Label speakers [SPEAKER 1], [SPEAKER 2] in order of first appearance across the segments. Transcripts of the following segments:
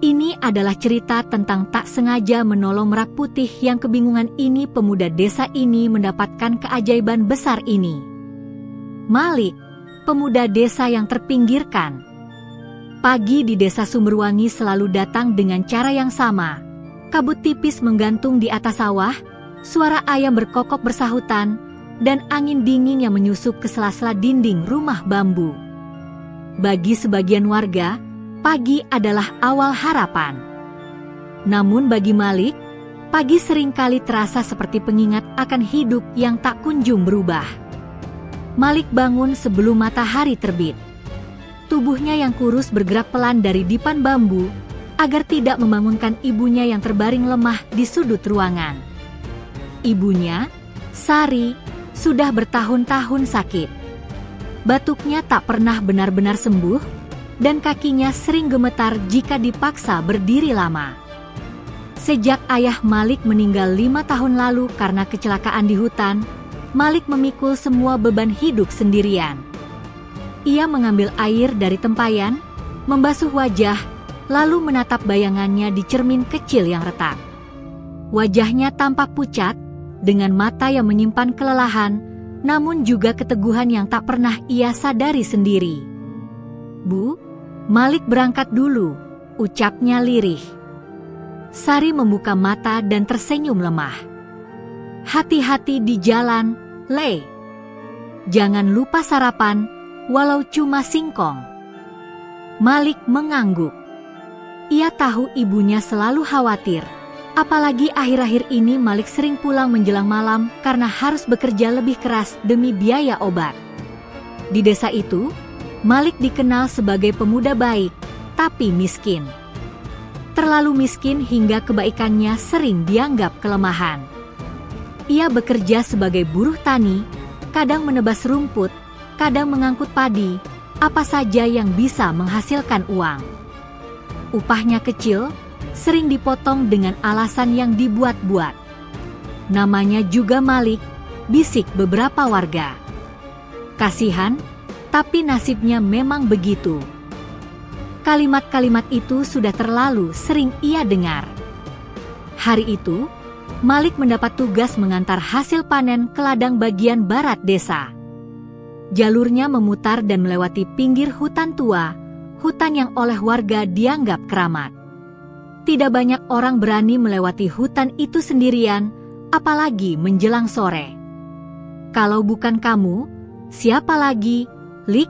[SPEAKER 1] Ini adalah cerita tentang tak sengaja menolong merak putih yang kebingungan ini pemuda desa ini mendapatkan keajaiban besar ini. Malik, pemuda desa yang terpinggirkan. Pagi di desa Sumberwangi selalu datang dengan cara yang sama. Kabut tipis menggantung di atas sawah, suara ayam berkokok bersahutan, dan angin dingin yang menyusup ke sela-sela dinding rumah bambu. Bagi sebagian warga, pagi adalah awal harapan. Namun bagi Malik, pagi seringkali terasa seperti pengingat akan hidup yang tak kunjung berubah. Malik bangun sebelum matahari terbit. Tubuhnya yang kurus bergerak pelan dari dipan bambu, agar tidak membangunkan ibunya yang terbaring lemah di sudut ruangan. Ibunya, Sari, sudah bertahun-tahun sakit. Batuknya tak pernah benar-benar sembuh, dan kakinya sering gemetar jika dipaksa berdiri lama. Sejak ayah Malik meninggal 5 tahun lalu karena kecelakaan di hutan, Malik memikul semua beban hidup sendirian. Ia mengambil air dari tempayan, membasuh wajah, lalu menatap bayangannya di cermin kecil yang retak. Wajahnya tampak pucat, dengan mata yang menyimpan kelelahan, namun juga keteguhan yang tak pernah ia sadari sendiri. "Bu, Malik berangkat dulu," ucapnya lirih. Sari membuka mata dan tersenyum lemah. "Hati-hati di jalan, Le. Jangan lupa sarapan, walau cuma singkong." Malik mengangguk. Ia tahu ibunya selalu khawatir. Apalagi akhir-akhir ini Malik sering pulang menjelang malam karena harus bekerja lebih keras demi biaya obat. Di desa itu, Malik dikenal sebagai pemuda baik, tapi miskin. Terlalu miskin hingga kebaikannya sering dianggap kelemahan. Ia bekerja sebagai buruh tani, kadang menebas rumput, kadang mengangkut padi, apa saja yang bisa menghasilkan uang. Upahnya kecil, sering dipotong dengan alasan yang dibuat-buat. Namanya juga Malik, bisik beberapa warga. Kasihan, tapi nasibnya memang begitu. Kalimat-kalimat itu sudah terlalu sering ia dengar. Hari itu, Malik mendapat tugas mengantar hasil panen ke ladang bagian barat desa. Jalurnya memutar dan melewati pinggir hutan tua, hutan yang oleh warga dianggap keramat. Tidak banyak orang berani melewati hutan itu sendirian, apalagi menjelang sore. "Kalau bukan kamu, siapa lagi, Lik?"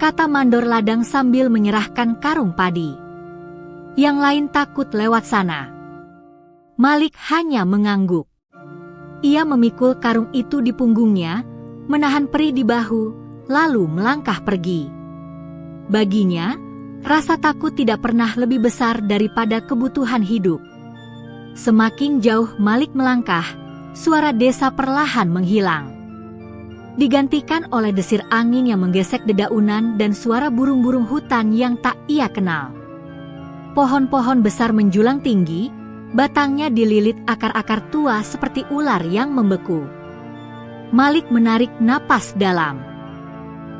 [SPEAKER 1] kata mandor ladang sambil menyerahkan karung padi. Yang lain takut lewat sana. Malik hanya mengangguk. Ia memikul karung itu di punggungnya, menahan perih di bahu, lalu melangkah pergi. Baginya, rasa takut tidak pernah lebih besar daripada kebutuhan hidup. Semakin jauh Malik melangkah, suara desa perlahan menghilang. Digantikan oleh desir angin yang menggesek dedaunan dan suara burung-burung hutan yang tak ia kenal. Pohon-pohon besar menjulang tinggi, batangnya dililit akar-akar tua seperti ular yang membeku. Malik menarik napas dalam.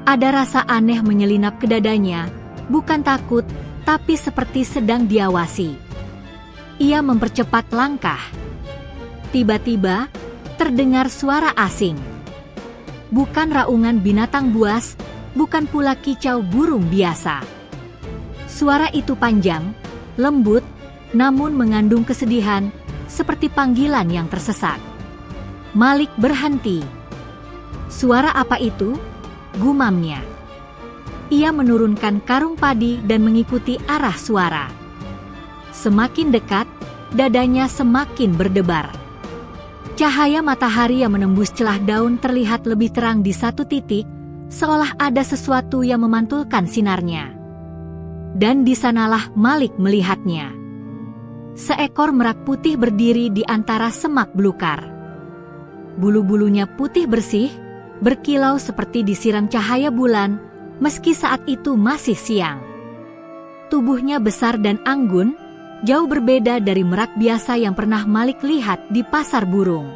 [SPEAKER 1] Ada rasa aneh menyelinap ke dadanya, bukan takut, tapi seperti sedang diawasi. Ia mempercepat langkah. Tiba-tiba, terdengar suara asing. Bukan raungan binatang buas, bukan pula kicau burung biasa. Suara itu panjang, lembut, namun mengandung kesedihan, seperti panggilan yang tersesat. Malik berhenti. "Suara apa itu?" gumamnya. Ia menurunkan karung padi dan mengikuti arah suara. Semakin dekat, dadanya semakin berdebar. Cahaya matahari yang menembus celah daun terlihat lebih terang di satu titik, seolah ada sesuatu yang memantulkan sinarnya. Dan di sanalah Malik melihatnya. Seekor merak putih berdiri di antara semak belukar. Bulu-bulunya putih bersih, berkilau seperti disiram cahaya bulan, meski saat itu masih siang. Tubuhnya besar dan anggun, jauh berbeda dari merak biasa yang pernah Malik lihat di pasar burung.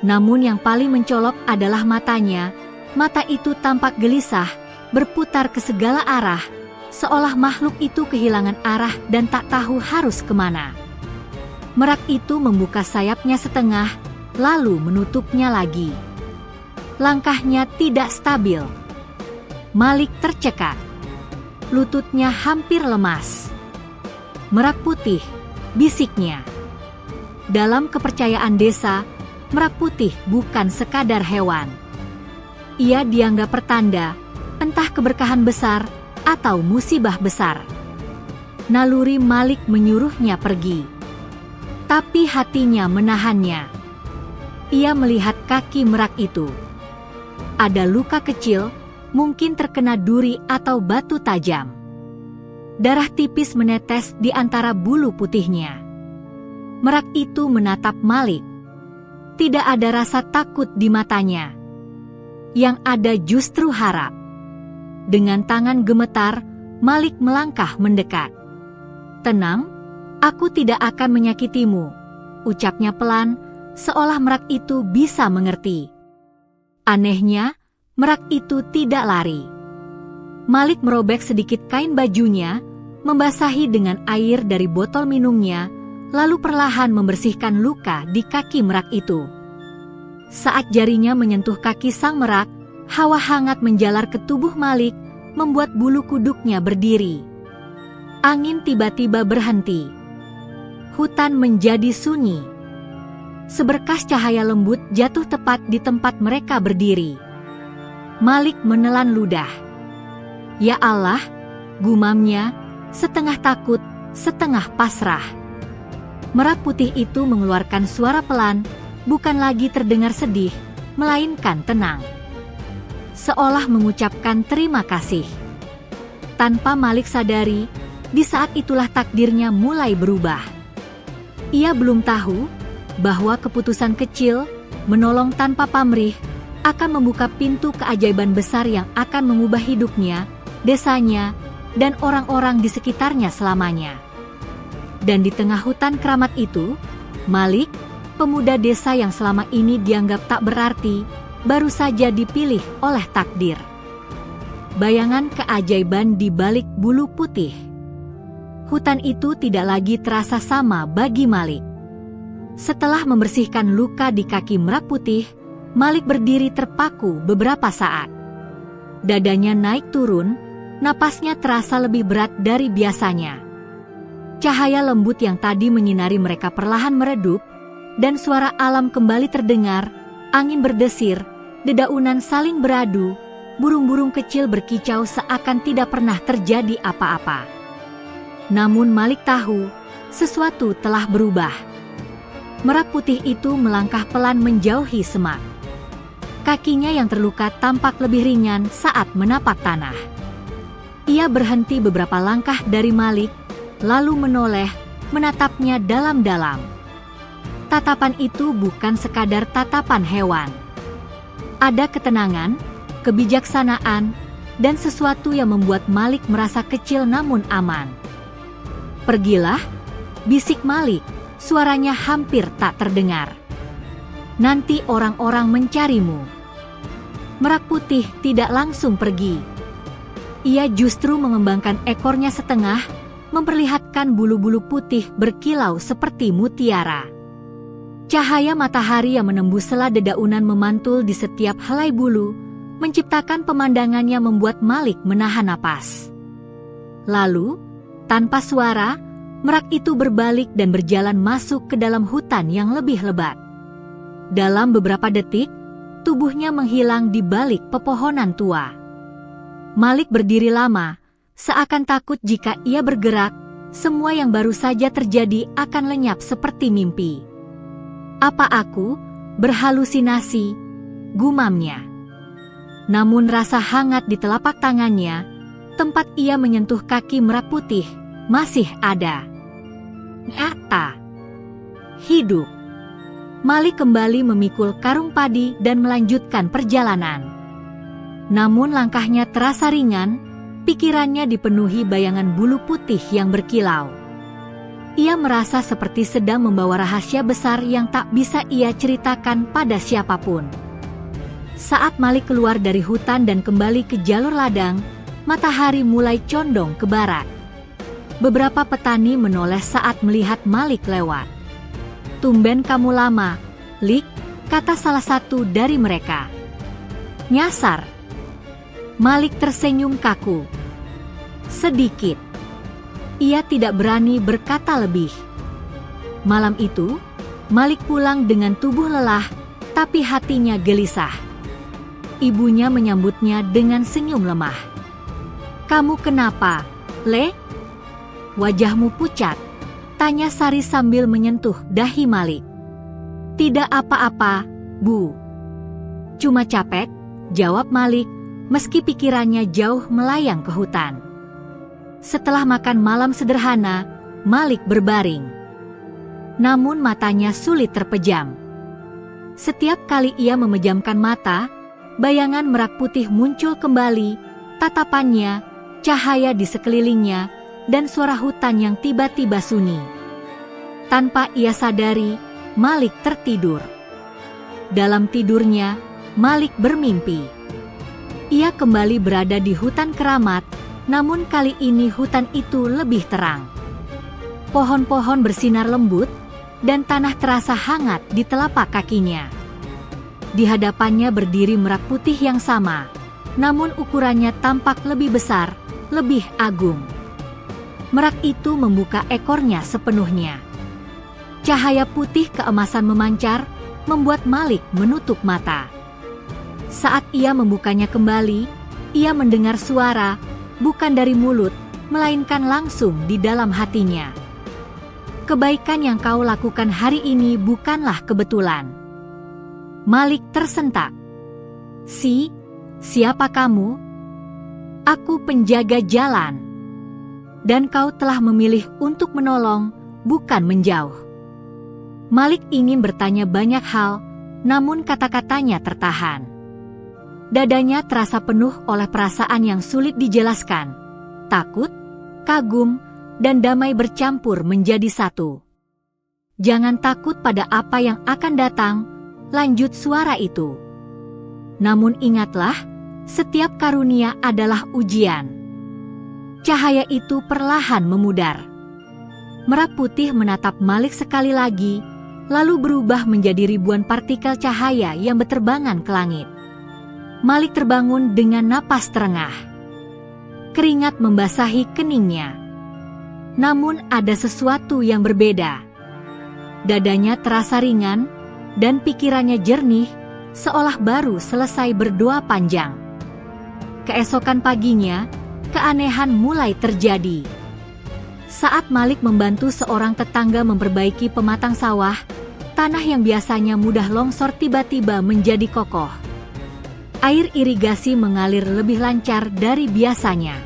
[SPEAKER 1] Namun yang paling mencolok adalah matanya. Mata itu tampak gelisah, berputar ke segala arah, seolah makhluk itu kehilangan arah dan tak tahu harus kemana. Merak itu membuka sayapnya setengah, lalu menutupnya lagi. Langkahnya tidak stabil. Malik tercekat. Lututnya hampir lemas. Merak putih, bisiknya. Dalam kepercayaan desa, merak putih bukan sekadar hewan. Ia dianggap pertanda, entah keberkahan besar atau musibah besar. Naluri Malik menyuruhnya pergi. Tapi hatinya menahannya. Ia melihat kaki merak itu. Ada luka kecil, mungkin terkena duri atau batu tajam. Darah tipis menetes di antara bulu putihnya. Merak itu menatap Malik. Tidak ada rasa takut di matanya. Yang ada justru harap. Dengan tangan gemetar, Malik melangkah mendekat. "Tenang, aku tidak akan menyakitimu," ucapnya pelan, seolah merak itu bisa mengerti. Anehnya, merak itu tidak lari. Malik merobek sedikit kain bajunya, membasahi dengan air dari botol minumnya, lalu perlahan membersihkan luka di kaki merak itu. Saat jarinya menyentuh kaki sang merak, hawa hangat menjalar ke tubuh Malik, membuat bulu kuduknya berdiri. Angin tiba-tiba berhenti. Hutan menjadi sunyi. Seberkas cahaya lembut jatuh tepat di tempat mereka berdiri. Malik menelan ludah. "Ya Allah," gumamnya, setengah takut, setengah pasrah. Merak putih itu mengeluarkan suara pelan, bukan lagi terdengar sedih, melainkan tenang. Seolah mengucapkan terima kasih. Tanpa Malik sadari, di saat itulah takdirnya mulai berubah. Ia belum tahu bahwa keputusan kecil, menolong tanpa pamrih, akan membuka pintu keajaiban besar yang akan mengubah hidupnya, desanya, dan orang-orang di sekitarnya selamanya. Dan di tengah hutan keramat itu, Malik, pemuda desa yang selama ini dianggap tak berarti, baru saja dipilih oleh takdir. Bayangan keajaiban di balik bulu putih. Hutan itu tidak lagi terasa sama bagi Malik. Setelah membersihkan luka di kaki merak putih, Malik berdiri terpaku beberapa saat. Dadanya naik turun, napasnya terasa lebih berat dari biasanya. Cahaya lembut yang tadi menyinari mereka perlahan meredup, dan suara alam kembali terdengar, angin berdesir, dedaunan saling beradu, burung-burung kecil berkicau seakan tidak pernah terjadi apa-apa. Namun Malik tahu, sesuatu telah berubah. Merak putih itu melangkah pelan menjauhi semak. Kakinya yang terluka tampak lebih ringan saat menapak tanah. Ia berhenti beberapa langkah dari Malik, lalu menoleh, menatapnya dalam-dalam. Tatapan itu bukan sekadar tatapan hewan. Ada ketenangan, kebijaksanaan, dan sesuatu yang membuat Malik merasa kecil namun aman. "Pergilah," bisik Malik, suaranya hampir tak terdengar. "Nanti orang-orang mencarimu." Merak putih tidak langsung pergi. Ia justru mengembangkan ekornya setengah, memperlihatkan bulu-bulu putih berkilau seperti mutiara. Cahaya matahari yang menembus sela dedaunan memantul di setiap helai bulu, menciptakan pemandangan yang membuat Malik menahan napas. Lalu, tanpa suara, merak itu berbalik dan berjalan masuk ke dalam hutan yang lebih lebat. Dalam beberapa detik, tubuhnya menghilang di balik pepohonan tua. Malik berdiri lama, seakan takut jika ia bergerak, semua yang baru saja terjadi akan lenyap seperti mimpi. "Apa aku berhalusinasi?" gumamnya. Namun rasa hangat di telapak tangannya, tempat ia menyentuh kaki merak putih, masih ada. Nyata. Hidup. Malik kembali memikul karung padi dan melanjutkan perjalanan. Namun langkahnya terasa ringan, pikirannya dipenuhi bayangan bulu putih yang berkilau. Ia merasa seperti sedang membawa rahasia besar yang tak bisa ia ceritakan pada siapapun. Saat Malik keluar dari hutan dan kembali ke jalur ladang, matahari mulai condong ke barat. Beberapa petani menoleh saat melihat Malik lewat. "Tumben kamu lama, Lik," kata salah satu dari mereka. "Nyasar." Malik tersenyum kaku. Sedikit. Ia tidak berani berkata lebih. Malam itu, Malik pulang dengan tubuh lelah, tapi hatinya gelisah. Ibunya menyambutnya dengan senyum lemah. "Kamu kenapa, Le? Wajahmu pucat," tanya Sari sambil menyentuh dahi Malik. "Tidak apa-apa, Bu. Cuma capek," jawab Malik, meski pikirannya jauh melayang ke hutan. Setelah makan malam sederhana, Malik berbaring. Namun matanya sulit terpejam. Setiap kali ia memejamkan mata, bayangan merak putih muncul kembali, tatapannya, cahaya di sekelilingnya, dan suara hutan yang tiba-tiba sunyi. Tanpa ia sadari, Malik tertidur. Dalam tidurnya, Malik bermimpi. Ia kembali berada di hutan keramat, namun kali ini hutan itu lebih terang. Pohon-pohon bersinar lembut, dan tanah terasa hangat di telapak kakinya. Di hadapannya berdiri merak putih yang sama, namun ukurannya tampak lebih besar, lebih agung. Merak itu membuka ekornya sepenuhnya. Cahaya putih keemasan memancar, membuat Malik menutup mata. Saat ia membukanya kembali, ia mendengar suara, bukan dari mulut, melainkan langsung di dalam hatinya. "Kebaikan yang kau lakukan hari ini bukanlah kebetulan." Malik tersentak. Siapa kamu?" "Aku penjaga jalan. Dan kau telah memilih untuk menolong, bukan menjauh." Malik ingin bertanya banyak hal, namun kata-katanya tertahan. Dadanya terasa penuh oleh perasaan yang sulit dijelaskan. Takut, kagum, dan damai bercampur menjadi satu. "Jangan takut pada apa yang akan datang," lanjut suara itu. "Namun ingatlah, setiap karunia adalah ujian." Cahaya itu perlahan memudar. Merak putih menatap Malik sekali lagi, lalu berubah menjadi ribuan partikel cahaya yang berterbangan ke langit. Malik terbangun dengan napas terengah. Keringat membasahi keningnya. Namun ada sesuatu yang berbeda. Dadanya terasa ringan, dan pikirannya jernih, seolah baru selesai berdoa panjang. Keesokan paginya, keanehan mulai terjadi. Saat Malik membantu seorang tetangga memperbaiki pematang sawah, tanah yang biasanya mudah longsor tiba-tiba menjadi kokoh. Air irigasi mengalir lebih lancar dari biasanya.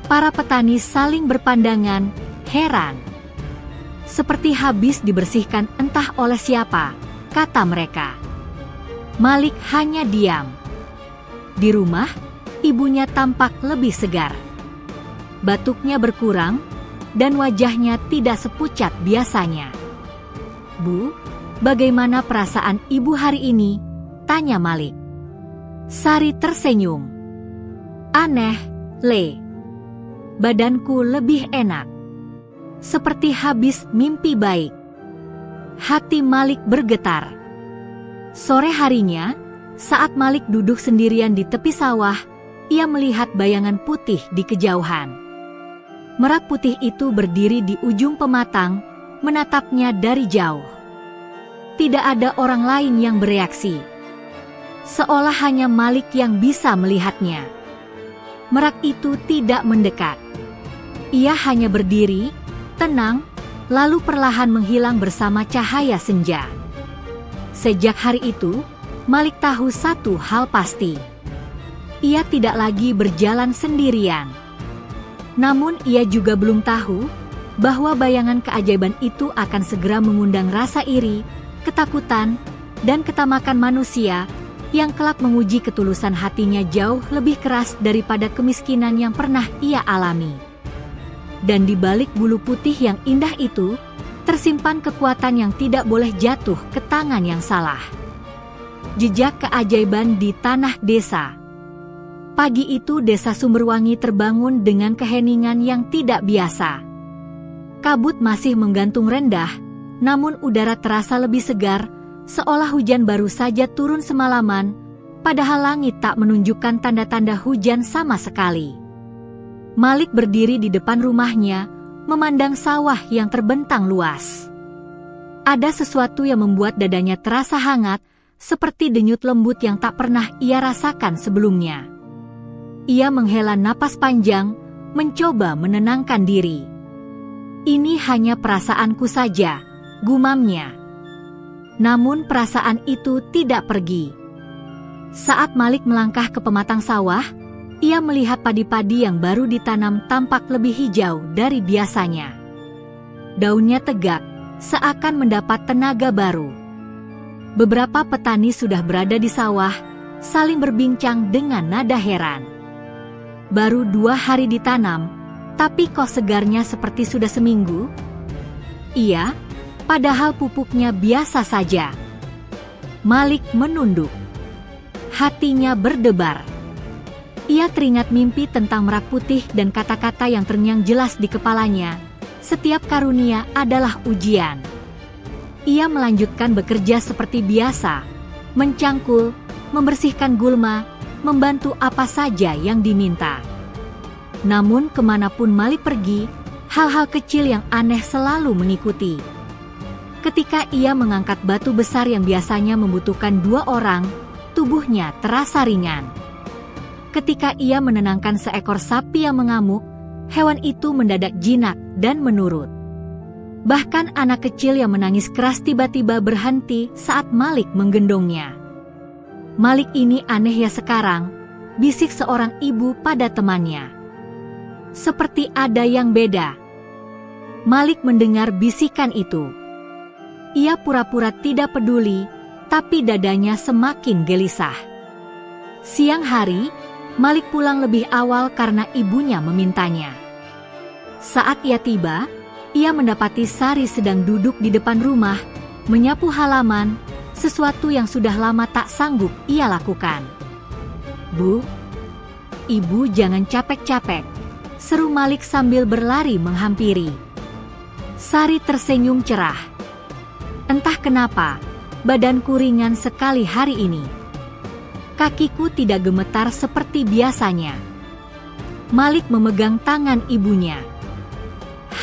[SPEAKER 1] Para petani saling berpandangan, heran. "Seperti habis dibersihkan entah oleh siapa," kata mereka. Malik hanya diam. Di rumah, ibunya tampak lebih segar. Batuknya berkurang, dan wajahnya tidak sepucat biasanya. "Bu, bagaimana perasaan ibu hari ini?" tanya Malik. Sari tersenyum. "Aneh, Le. Badanku lebih enak. Seperti habis mimpi baik." Hati Malik bergetar. Sore harinya, saat Malik duduk sendirian di tepi sawah, ia melihat bayangan putih di kejauhan. Merak putih itu berdiri di ujung pematang, menatapnya dari jauh. Tidak ada orang lain yang bereaksi. Seolah hanya Malik yang bisa melihatnya. Merak itu tidak mendekat. Ia hanya berdiri, tenang, lalu perlahan menghilang bersama cahaya senja. Sejak hari itu, Malik tahu satu hal pasti. Ia tidak lagi berjalan sendirian. Namun ia juga belum tahu bahwa bayangan keajaiban itu akan segera mengundang rasa iri, ketakutan, dan ketamakan manusia yang kelak menguji ketulusan hatinya jauh lebih keras daripada kemiskinan yang pernah ia alami. Dan di balik bulu putih yang indah itu, tersimpan kekuatan yang tidak boleh jatuh ke tangan yang salah. Jejak keajaiban di tanah desa. Pagi itu desa Sumberwangi terbangun dengan keheningan yang tidak biasa. Kabut masih menggantung rendah, namun udara terasa lebih segar, seolah hujan baru saja turun semalaman, padahal langit tak menunjukkan tanda-tanda hujan sama sekali. Malik berdiri di depan rumahnya, memandang sawah yang terbentang luas. Ada sesuatu yang membuat dadanya terasa hangat, seperti denyut lembut yang tak pernah ia rasakan sebelumnya. Ia menghela napas panjang, mencoba menenangkan diri. Ini hanya perasaanku saja, gumamnya. Namun perasaan itu tidak pergi. Saat Malik melangkah ke pematang sawah, ia melihat padi-padi yang baru ditanam tampak lebih hijau dari biasanya. Daunnya tegak, seakan mendapat tenaga baru. Beberapa petani sudah berada di sawah, saling berbincang dengan nada heran. Baru 2 hari ditanam, tapi kok segarnya seperti sudah seminggu? Iya, padahal pupuknya biasa saja. Malik menunduk. Hatinya berdebar. Ia teringat mimpi tentang Merak Putih dan kata-kata yang terngiang jelas di kepalanya. Setiap karunia adalah ujian. Ia melanjutkan bekerja seperti biasa, mencangkul, membersihkan gulma, membantu apa saja yang diminta. Namun kemanapun Malik pergi, hal-hal kecil yang aneh selalu mengikuti. Ketika ia mengangkat batu besar yang biasanya membutuhkan 2 orang, tubuhnya terasa ringan. Ketika ia menenangkan seekor sapi yang mengamuk, hewan itu mendadak jinak dan menurut. Bahkan anak kecil yang menangis keras tiba-tiba berhenti saat Malik menggendongnya. Malik ini aneh ya sekarang, bisik seorang ibu pada temannya. Seperti ada yang beda. Malik mendengar bisikan itu. Ia pura-pura tidak peduli, tapi dadanya semakin gelisah. Siang hari, Malik pulang lebih awal karena ibunya memintanya. Saat ia tiba, ia mendapati Sari sedang duduk di depan rumah, menyapu halaman, sesuatu yang sudah lama tak sanggup ia lakukan. "Bu, Ibu jangan capek-capek," seru Malik sambil berlari menghampiri. Sari tersenyum cerah. "Entah kenapa, badanku ringan sekali hari ini. Kakiku tidak gemetar seperti biasanya." Malik memegang tangan ibunya.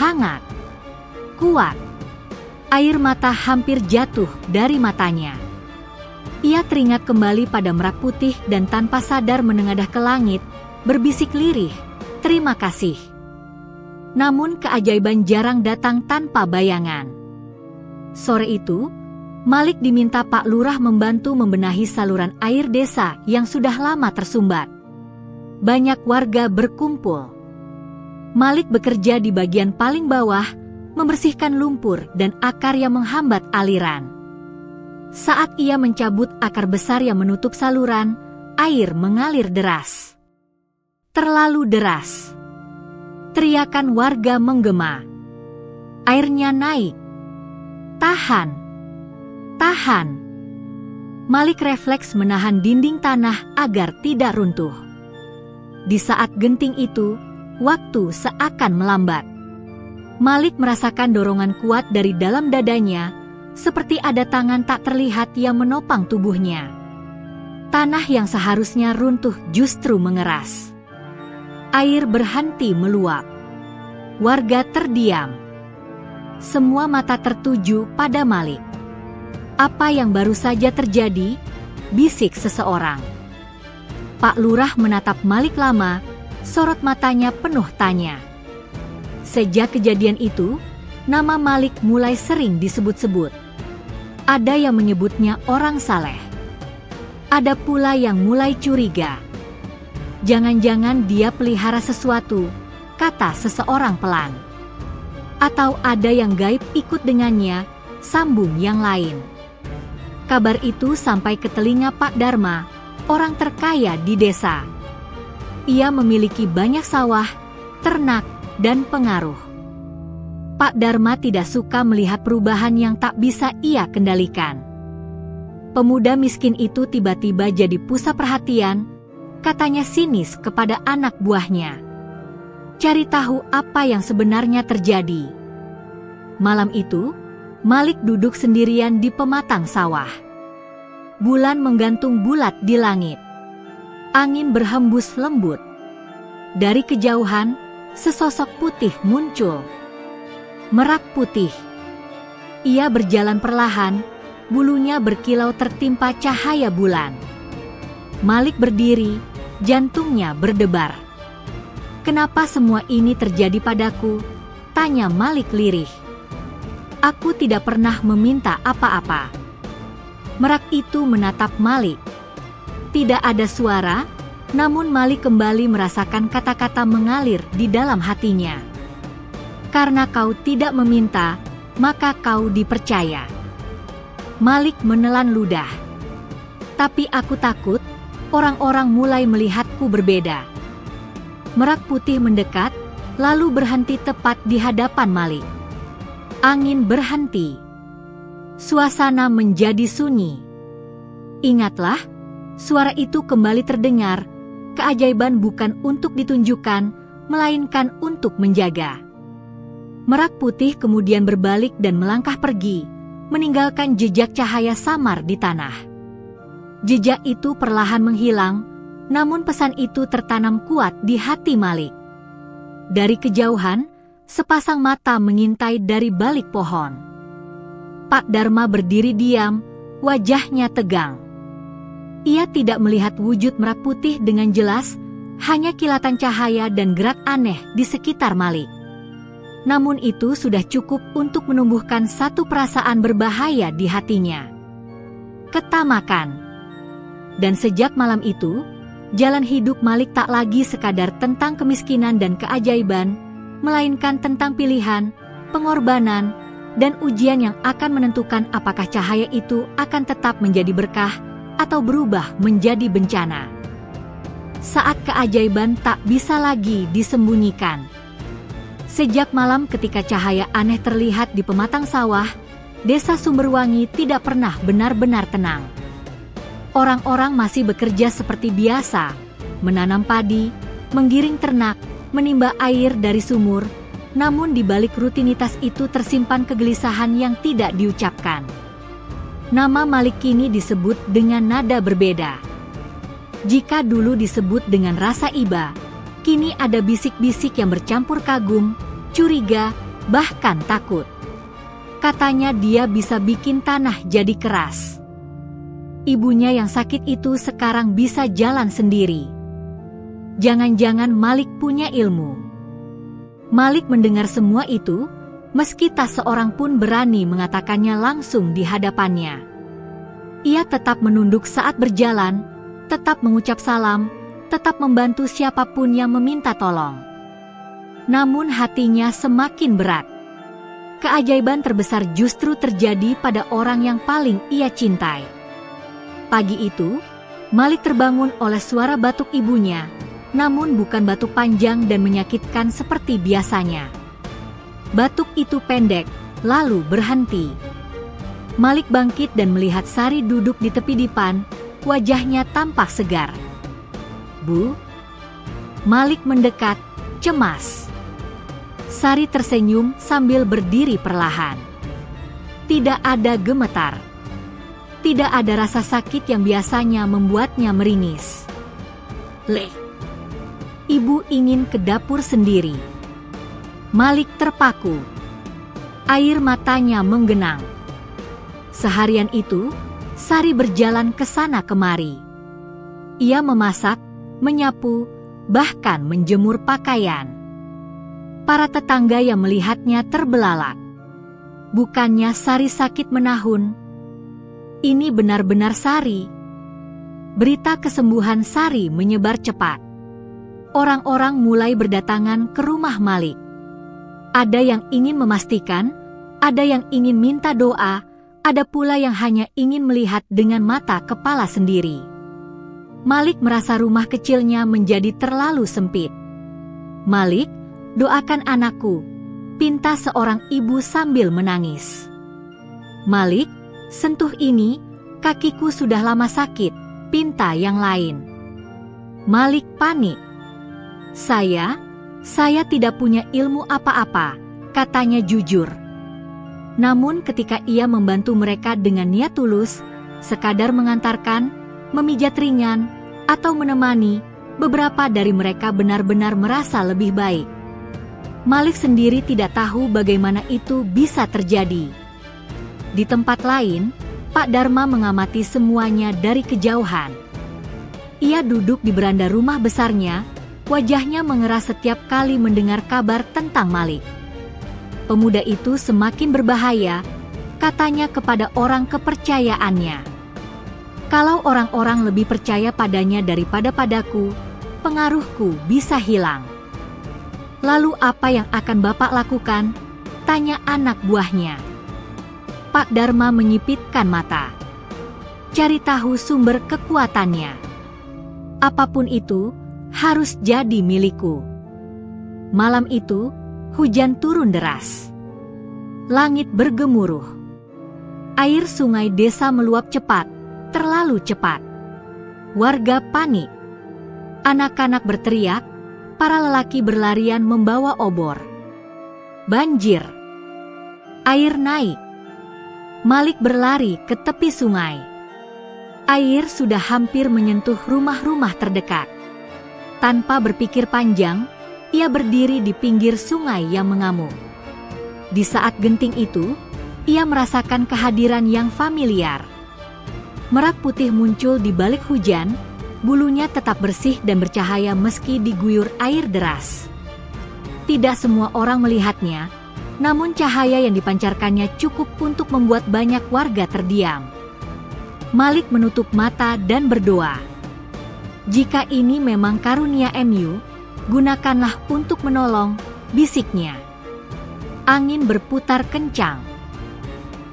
[SPEAKER 1] Hangat, kuat. Air mata hampir jatuh dari matanya. Ia teringat kembali pada Merak Putih dan tanpa sadar menengadah ke langit, berbisik lirih, "Terima kasih." Namun keajaiban jarang datang tanpa bayangan. Sore itu, Malik diminta Pak Lurah membantu membenahi saluran air desa yang sudah lama tersumbat. Banyak warga berkumpul. Malik bekerja di bagian paling bawah, membersihkan lumpur dan akar yang menghambat aliran. Saat ia mencabut akar besar yang menutup saluran, air mengalir deras. Terlalu deras. Teriakan warga menggema. Airnya naik. "Tahan! Tahan!" Malik refleks menahan dinding tanah agar tidak runtuh. Di saat genting itu, waktu seakan melambat. Malik merasakan dorongan kuat dari dalam dadanya, seperti ada tangan tak terlihat yang menopang tubuhnya. Tanah yang seharusnya runtuh justru mengeras. Air berhenti meluap. Warga terdiam. Semua mata tertuju pada Malik. "Apa yang baru saja terjadi?" bisik seseorang. Pak Lurah menatap Malik lama, sorot matanya penuh tanya. Sejak kejadian itu, nama Malik mulai sering disebut-sebut. Ada yang menyebutnya orang saleh. Ada pula yang mulai curiga. "Jangan-jangan dia pelihara sesuatu," kata seseorang pelan. "Atau ada yang gaib ikut dengannya," sambung yang lain. Kabar itu sampai ke telinga Pak Darma, orang terkaya di desa. Ia memiliki banyak sawah, ternak, dan pengaruh. Pak Darma tidak suka melihat perubahan yang tak bisa ia kendalikan. Pemuda miskin itu tiba-tiba jadi pusat perhatian, katanya sinis kepada anak buahnya. Cari tahu apa yang sebenarnya terjadi. Malam itu, Malik duduk sendirian di pematang sawah. Bulan menggantung bulat di langit. Angin berhembus lembut. Dari kejauhan, sesosok putih muncul. Merak putih. Ia berjalan perlahan, bulunya berkilau tertimpa cahaya bulan. Malik berdiri, jantungnya berdebar. "Kenapa semua ini terjadi padaku?" tanya Malik lirih. "Aku tidak pernah meminta apa-apa." Merak itu menatap Malik. Tidak ada suara, namun Malik kembali merasakan kata-kata mengalir di dalam hatinya. "Karena kau tidak meminta, maka kau dipercaya." Malik menelan ludah. "Tapi aku takut, orang-orang mulai melihatku berbeda." Merak putih mendekat, lalu berhenti tepat di hadapan Malik. Angin berhenti. Suasana menjadi sunyi. Ingatlah, suara itu kembali terdengar. Keajaiban bukan untuk ditunjukkan, melainkan untuk menjaga. Merak putih kemudian berbalik dan melangkah pergi, meninggalkan jejak cahaya samar di tanah. Jejak itu perlahan menghilang, namun pesan itu tertanam kuat di hati Malik. Dari kejauhan, sepasang mata mengintai dari balik pohon. Pak Dharma berdiri diam, wajahnya tegang. Ia tidak melihat wujud Merak putih dengan jelas, hanya kilatan cahaya dan gerak aneh di sekitar Malik. Namun itu sudah cukup untuk menumbuhkan satu perasaan berbahaya di hatinya. Ketamakan. Dan sejak malam itu, jalan hidup Malik tak lagi sekadar tentang kemiskinan dan keajaiban, melainkan tentang pilihan, pengorbanan, dan ujian yang akan menentukan apakah cahaya itu akan tetap menjadi berkah atau berubah menjadi bencana. Saat keajaiban tak bisa lagi disembunyikan. Sejak malam ketika cahaya aneh terlihat di pematang sawah, desa Sumberwangi tidak pernah benar-benar tenang. Orang-orang masih bekerja seperti biasa, menanam padi, menggiring ternak, menimba air dari sumur, namun di balik rutinitas itu tersimpan kegelisahan yang tidak diucapkan. Nama Malik kini disebut dengan nada berbeda. Jika dulu disebut dengan rasa iba, kini ada bisik-bisik yang bercampur kagum, curiga, bahkan takut. Katanya dia bisa bikin tanah jadi keras. Ibunya yang sakit itu sekarang bisa jalan sendiri. Jangan-jangan Malik punya ilmu. Malik mendengar semua itu, meski tak seorang pun berani mengatakannya langsung di hadapannya. Ia tetap menunduk saat berjalan, tetap mengucap salam, tetap membantu siapapun yang meminta tolong. Namun hatinya semakin berat. Keajaiban terbesar justru terjadi pada orang yang paling ia cintai. Pagi itu, Malik terbangun oleh suara batuk ibunya, namun bukan batuk panjang dan menyakitkan seperti biasanya. Batuk itu pendek, lalu berhenti. Malik bangkit dan melihat Sari duduk di tepi dipan, wajahnya tampak segar. "Bu?" Malik mendekat, cemas. Sari tersenyum sambil berdiri perlahan. Tidak ada gemetar. Tidak ada rasa sakit yang biasanya membuatnya meringis. "Le, Ibu ingin ke dapur sendiri." Malik terpaku. Air matanya menggenang. Seharian itu, Sari berjalan ke sana kemari. Ia memasak, menyapu, bahkan menjemur pakaian. Para tetangga yang melihatnya terbelalak. Bukannya Sari sakit menahun. Ini benar-benar Sari. Berita kesembuhan Sari menyebar cepat. Orang-orang mulai berdatangan ke rumah Malik. Ada yang ingin memastikan, ada yang ingin minta doa, ada pula yang hanya ingin melihat dengan mata kepala sendiri. Malik merasa rumah kecilnya menjadi terlalu sempit. "Malik, doakan anakku," pinta seorang ibu sambil menangis. "Malik, sentuh ini, kakiku sudah lama sakit," pinta yang lain. Malik panik. Saya tidak punya ilmu apa-apa, katanya jujur. Namun ketika ia membantu mereka dengan niat tulus, sekadar mengantarkan, memijat ringan, atau menemani, beberapa dari mereka benar-benar merasa lebih baik. Malik sendiri tidak tahu bagaimana itu bisa terjadi. Di tempat lain, Pak Dharma mengamati semuanya dari kejauhan. Ia duduk di beranda rumah besarnya, wajahnya mengeras setiap kali mendengar kabar tentang Malik. Pemuda itu semakin berbahaya, katanya kepada orang kepercayaannya. Kalau orang-orang lebih percaya padanya daripada padaku, pengaruhku bisa hilang. Lalu apa yang akan Bapak lakukan? Tanya anak buahnya. Pak Dharma menyipitkan mata. Cari tahu sumber kekuatannya. Apapun itu, harus jadi milikku. Malam itu, hujan turun deras. Langit bergemuruh. Air sungai desa meluap cepat, terlalu cepat. Warga panik. Anak-anak berteriak, para lelaki berlarian membawa obor. Banjir. Air naik. Malik berlari ke tepi sungai. Air sudah hampir menyentuh rumah-rumah terdekat. Tanpa berpikir panjang, ia berdiri di pinggir sungai yang mengamuk. Di saat genting itu, ia merasakan kehadiran yang familiar. Merak putih muncul di balik hujan, bulunya tetap bersih dan bercahaya meski diguyur air deras. Tidak semua orang melihatnya, namun cahaya yang dipancarkannya cukup untuk membuat banyak warga terdiam. Malik menutup mata dan berdoa. Jika ini memang karunia MU, gunakanlah untuk menolong, bisiknya. Angin berputar kencang.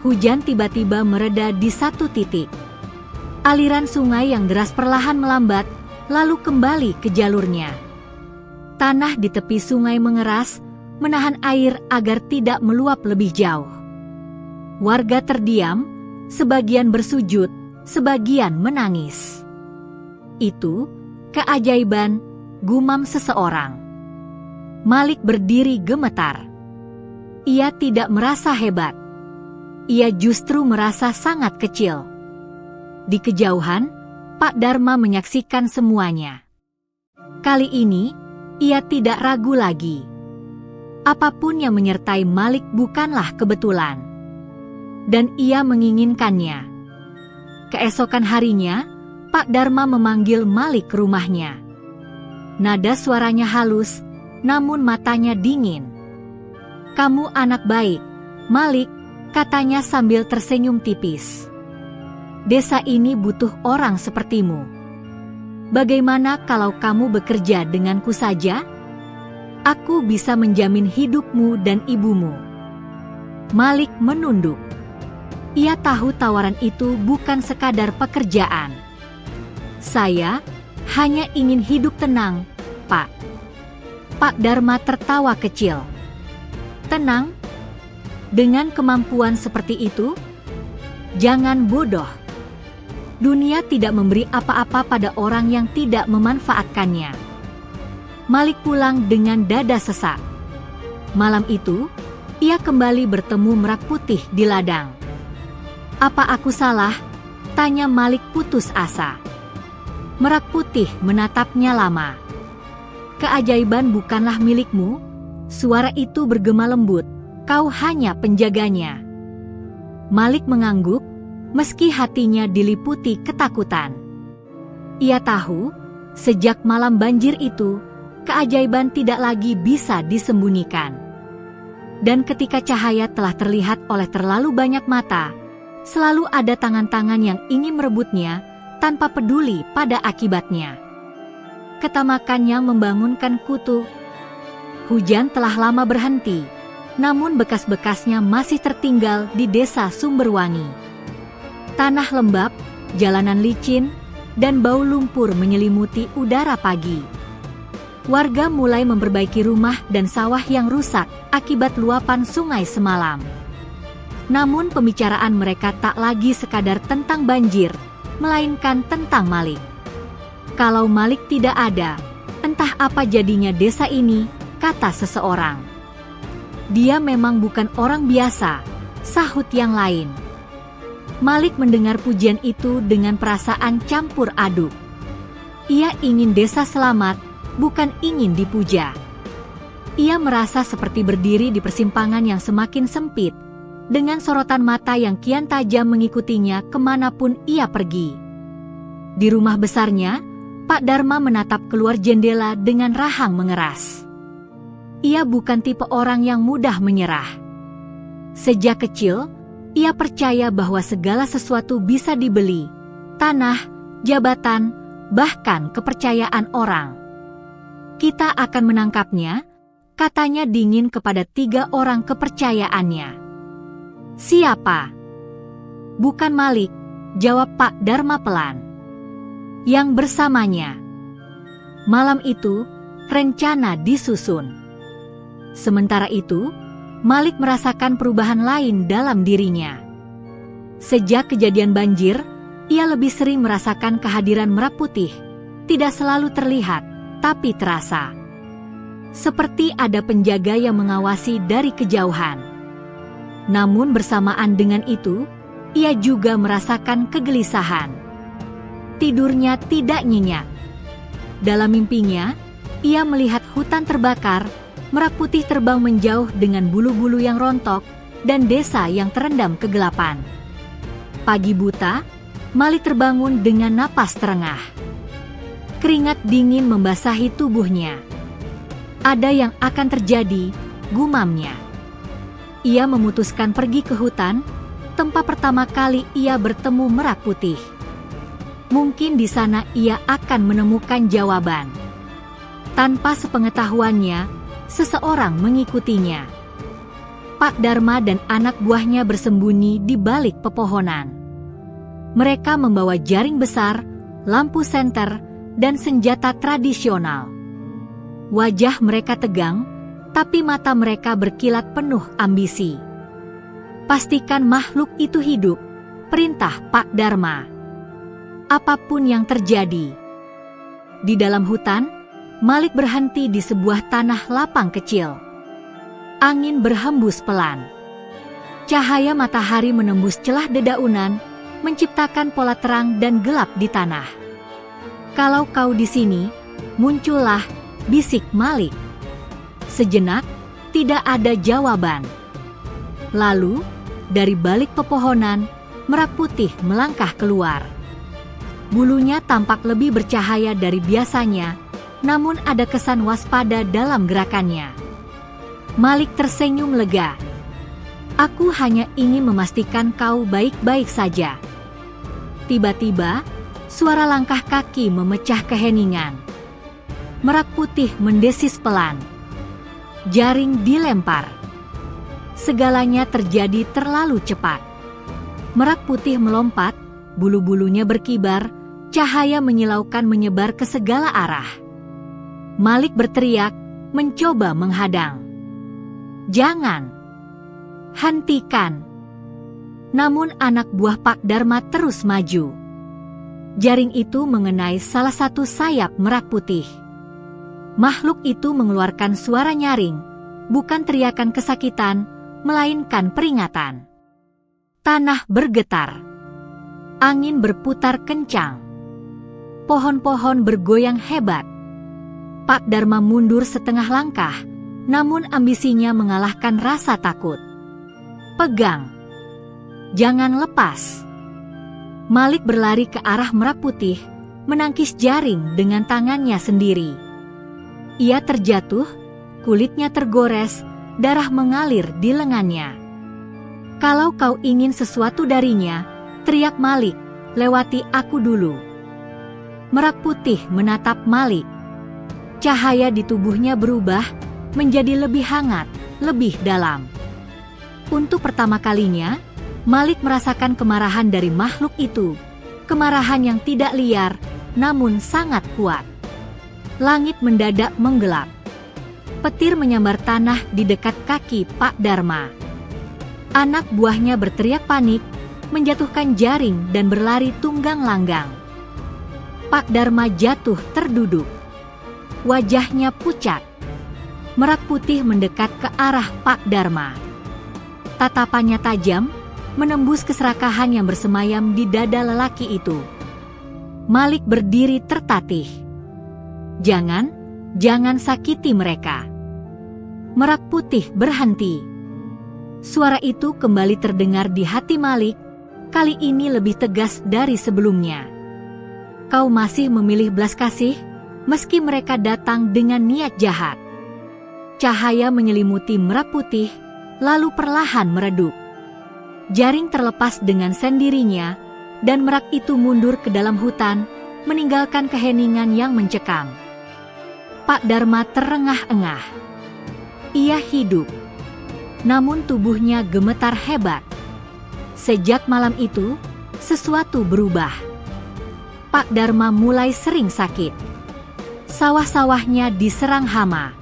[SPEAKER 1] Hujan tiba-tiba mereda di satu titik. Aliran sungai yang deras perlahan melambat, lalu kembali ke jalurnya. Tanah di tepi sungai mengeras, menahan air agar tidak meluap lebih jauh. Warga terdiam, sebagian bersujud, sebagian menangis. Itu keajaiban, gumam seseorang. Malik berdiri gemetar. Ia tidak merasa hebat. Ia justru merasa sangat kecil. Di kejauhan, Pak Dharma menyaksikan semuanya. Kali ini, ia tidak ragu lagi. Apapun yang menyertai Malik bukanlah kebetulan. Dan ia menginginkannya. Keesokan harinya, Pak Dharma memanggil Malik ke rumahnya. Nada suaranya halus, namun matanya dingin. "Kamu anak baik, Malik," katanya sambil tersenyum tipis. "Desa ini butuh orang sepertimu. Bagaimana kalau kamu bekerja denganku saja? Aku bisa menjamin hidupmu dan ibumu." Malik menunduk. Ia tahu tawaran itu bukan sekadar pekerjaan. "Saya hanya ingin hidup tenang, Pak." Pak Dharma tertawa kecil. "Tenang? Dengan kemampuan seperti itu? Jangan bodoh. Dunia tidak memberi apa-apa pada orang yang tidak memanfaatkannya." Malik pulang dengan dada sesak. Malam itu, ia kembali bertemu Merak Putih di ladang. "Apa aku salah?" tanya Malik putus asa. Merak Putih menatapnya lama. "Keajaiban bukanlah milikmu," suara itu bergema lembut, "kau hanya penjaganya." Malik mengangguk, meski hatinya diliputi ketakutan. Ia tahu, sejak malam banjir itu, keajaiban tidak lagi bisa disembunyikan. Dan ketika cahaya telah terlihat oleh terlalu banyak mata, selalu ada tangan-tangan yang ingin merebutnya tanpa peduli pada akibatnya. Ketamakannya membangunkan kutu. Hujan telah lama berhenti, namun bekas-bekasnya masih tertinggal di desa Sumberwangi. Tanah lembab, jalanan licin, dan bau lumpur menyelimuti udara pagi. Warga mulai memperbaiki rumah dan sawah yang rusak akibat luapan sungai semalam. Namun pembicaraan mereka tak lagi sekadar tentang banjir, melainkan tentang Malik. Kalau Malik tidak ada, entah apa jadinya desa ini, kata seseorang. Dia memang bukan orang biasa, sahut yang lain. Malik mendengar pujian itu dengan perasaan campur aduk. Ia ingin desa selamat, bukan ingin dipuja. Ia merasa seperti berdiri di persimpangan yang semakin sempit, dengan sorotan mata yang kian tajam mengikutinya kemanapun ia pergi. Di rumah besarnya, Pak Dharma menatap keluar jendela dengan rahang mengeras. Ia bukan tipe orang yang mudah menyerah. Sejak kecil, ia percaya bahwa segala sesuatu bisa dibeli, tanah, jabatan, bahkan kepercayaan orang. Kita akan menangkapnya, katanya dingin kepada 3 orang kepercayaannya. Siapa? Bukan Malik, jawab Pak Dharma pelan. Yang bersamanya. Malam itu, rencana disusun. Sementara itu, Malik merasakan perubahan lain dalam dirinya. Sejak kejadian banjir, ia lebih sering merasakan kehadiran Merah Putih. Tidak selalu terlihat, tapi terasa. Seperti ada penjaga yang mengawasi dari kejauhan. Namun bersamaan dengan itu, ia juga merasakan kegelisahan. Tidurnya tidak nyenyak. Dalam mimpinya, ia melihat hutan terbakar, Merah Putih terbang menjauh dengan bulu-bulu yang rontok, dan desa yang terendam kegelapan. Pagi buta, Malik terbangun dengan napas terengah. Keringat dingin membasahi tubuhnya. Ada yang akan terjadi, gumamnya. Ia memutuskan pergi ke hutan, tempat pertama kali ia bertemu Merah Putih. Mungkin di sana ia akan menemukan jawaban. Tanpa sepengetahuannya, seseorang mengikutinya. Pak Dharma dan anak buahnya bersembunyi di balik pepohonan. Mereka membawa jaring besar, lampu senter, dan senjata tradisional. Wajah mereka tegang, tapi mata mereka berkilat penuh ambisi. Pastikan makhluk itu hidup, perintah Pak Dharma. Apapun yang terjadi. Di dalam hutan, Malik berhenti di sebuah tanah lapang kecil. Angin berhembus pelan. Cahaya matahari menembus celah dedaunan, menciptakan pola terang dan gelap di tanah. Kalau kau di sini, muncullah, bisik Malik. Sejenak, tidak ada jawaban. Lalu, dari balik pepohonan, Merah Putih melangkah keluar. Bulunya tampak lebih bercahaya dari biasanya, namun ada kesan waspada dalam gerakannya. Malik tersenyum lega. Aku hanya ingin memastikan kau baik-baik saja. Tiba-tiba, suara langkah kaki memecah keheningan. Merah Putih mendesis pelan. Jaring dilempar. Segalanya terjadi terlalu cepat. Merah Putih melompat, bulu-bulunya berkibar, cahaya menyilaukan menyebar ke segala arah. Malik berteriak, mencoba menghadang. Jangan! Hentikan! Namun anak buah Pak Dharma terus maju. Jaring itu mengenai salah satu sayap Merah Putih. Makhluk itu mengeluarkan suara nyaring, bukan teriakan kesakitan, melainkan peringatan. Tanah bergetar. Angin berputar kencang. Pohon-pohon bergoyang hebat. Pak Dharma mundur setengah langkah, namun ambisinya mengalahkan rasa takut. Pegang. Jangan lepas. Malik berlari ke arah Merah Putih, menangkis jaring dengan tangannya sendiri. Ia terjatuh, kulitnya tergores, darah mengalir di lengannya. Kalau kau ingin sesuatu darinya, teriak Malik, lewati aku dulu. Merah Putih menatap Malik. Cahaya di tubuhnya berubah, menjadi lebih hangat, lebih dalam. Untuk pertama kalinya, Malik merasakan kemarahan dari makhluk itu. Kemarahan yang tidak liar, namun sangat kuat. Langit mendadak menggelap. Petir menyambar tanah di dekat kaki Pak Dharma. Anak buahnya berteriak panik, menjatuhkan jaring dan berlari tunggang langgang. Pak Dharma jatuh terduduk. Wajahnya pucat. Merak putih mendekat ke arah Pak Dharma. Tatapannya tajam, menembus keserakahan yang bersemayam di dada lelaki itu. Malik berdiri tertatih. Jangan sakiti mereka. Merak putih berhenti. Suara itu kembali terdengar di hati Malik, kali ini lebih tegas dari sebelumnya. Kau masih memilih belas kasih, meski mereka datang dengan niat jahat. Cahaya menyelimuti Merak putih, lalu perlahan meredup. Jaring terlepas dengan sendirinya, dan merak itu mundur ke dalam hutan, meninggalkan keheningan yang mencekam. Pak Dharma terengah-engah. Ia hidup, namun tubuhnya gemetar hebat. Sejak malam itu, sesuatu berubah. Pak Dharma mulai sering sakit. Sawah-sawahnya diserang hama.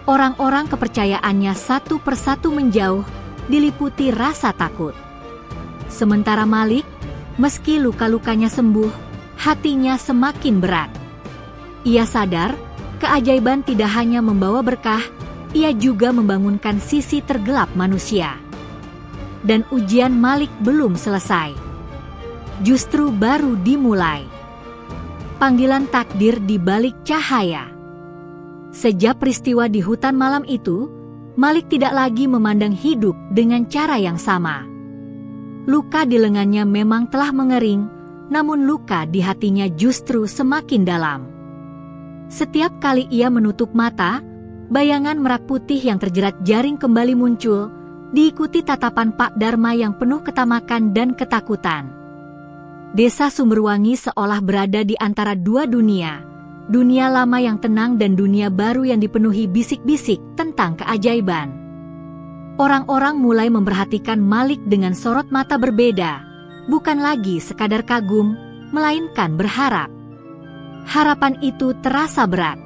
[SPEAKER 1] Orang-orang kepercayaannya satu persatu menjauh, diliputi rasa takut. Sementara Malik, meski luka-lukanya sembuh, hatinya semakin berat. Ia sadar, keajaiban tidak hanya membawa berkah, ia juga membangunkan sisi tergelap manusia. Dan ujian Malik belum selesai. Justru baru dimulai. Panggilan takdir di balik cahaya. Sejak peristiwa di hutan malam itu, Malik tidak lagi memandang hidup dengan cara yang sama. Luka di lengannya memang telah mengering, namun luka di hatinya justru semakin dalam. Setiap kali ia menutup mata, bayangan Merak putih yang terjerat jaring kembali muncul, diikuti tatapan Pak Dharma yang penuh ketamakan dan ketakutan. Desa Sumberwangi seolah berada di antara dua dunia. Dunia lama yang tenang dan dunia baru yang dipenuhi bisik-bisik tentang keajaiban. Orang-orang mulai memperhatikan Malik dengan sorot mata berbeda, bukan lagi sekadar kagum, melainkan berharap. Harapan itu terasa berat.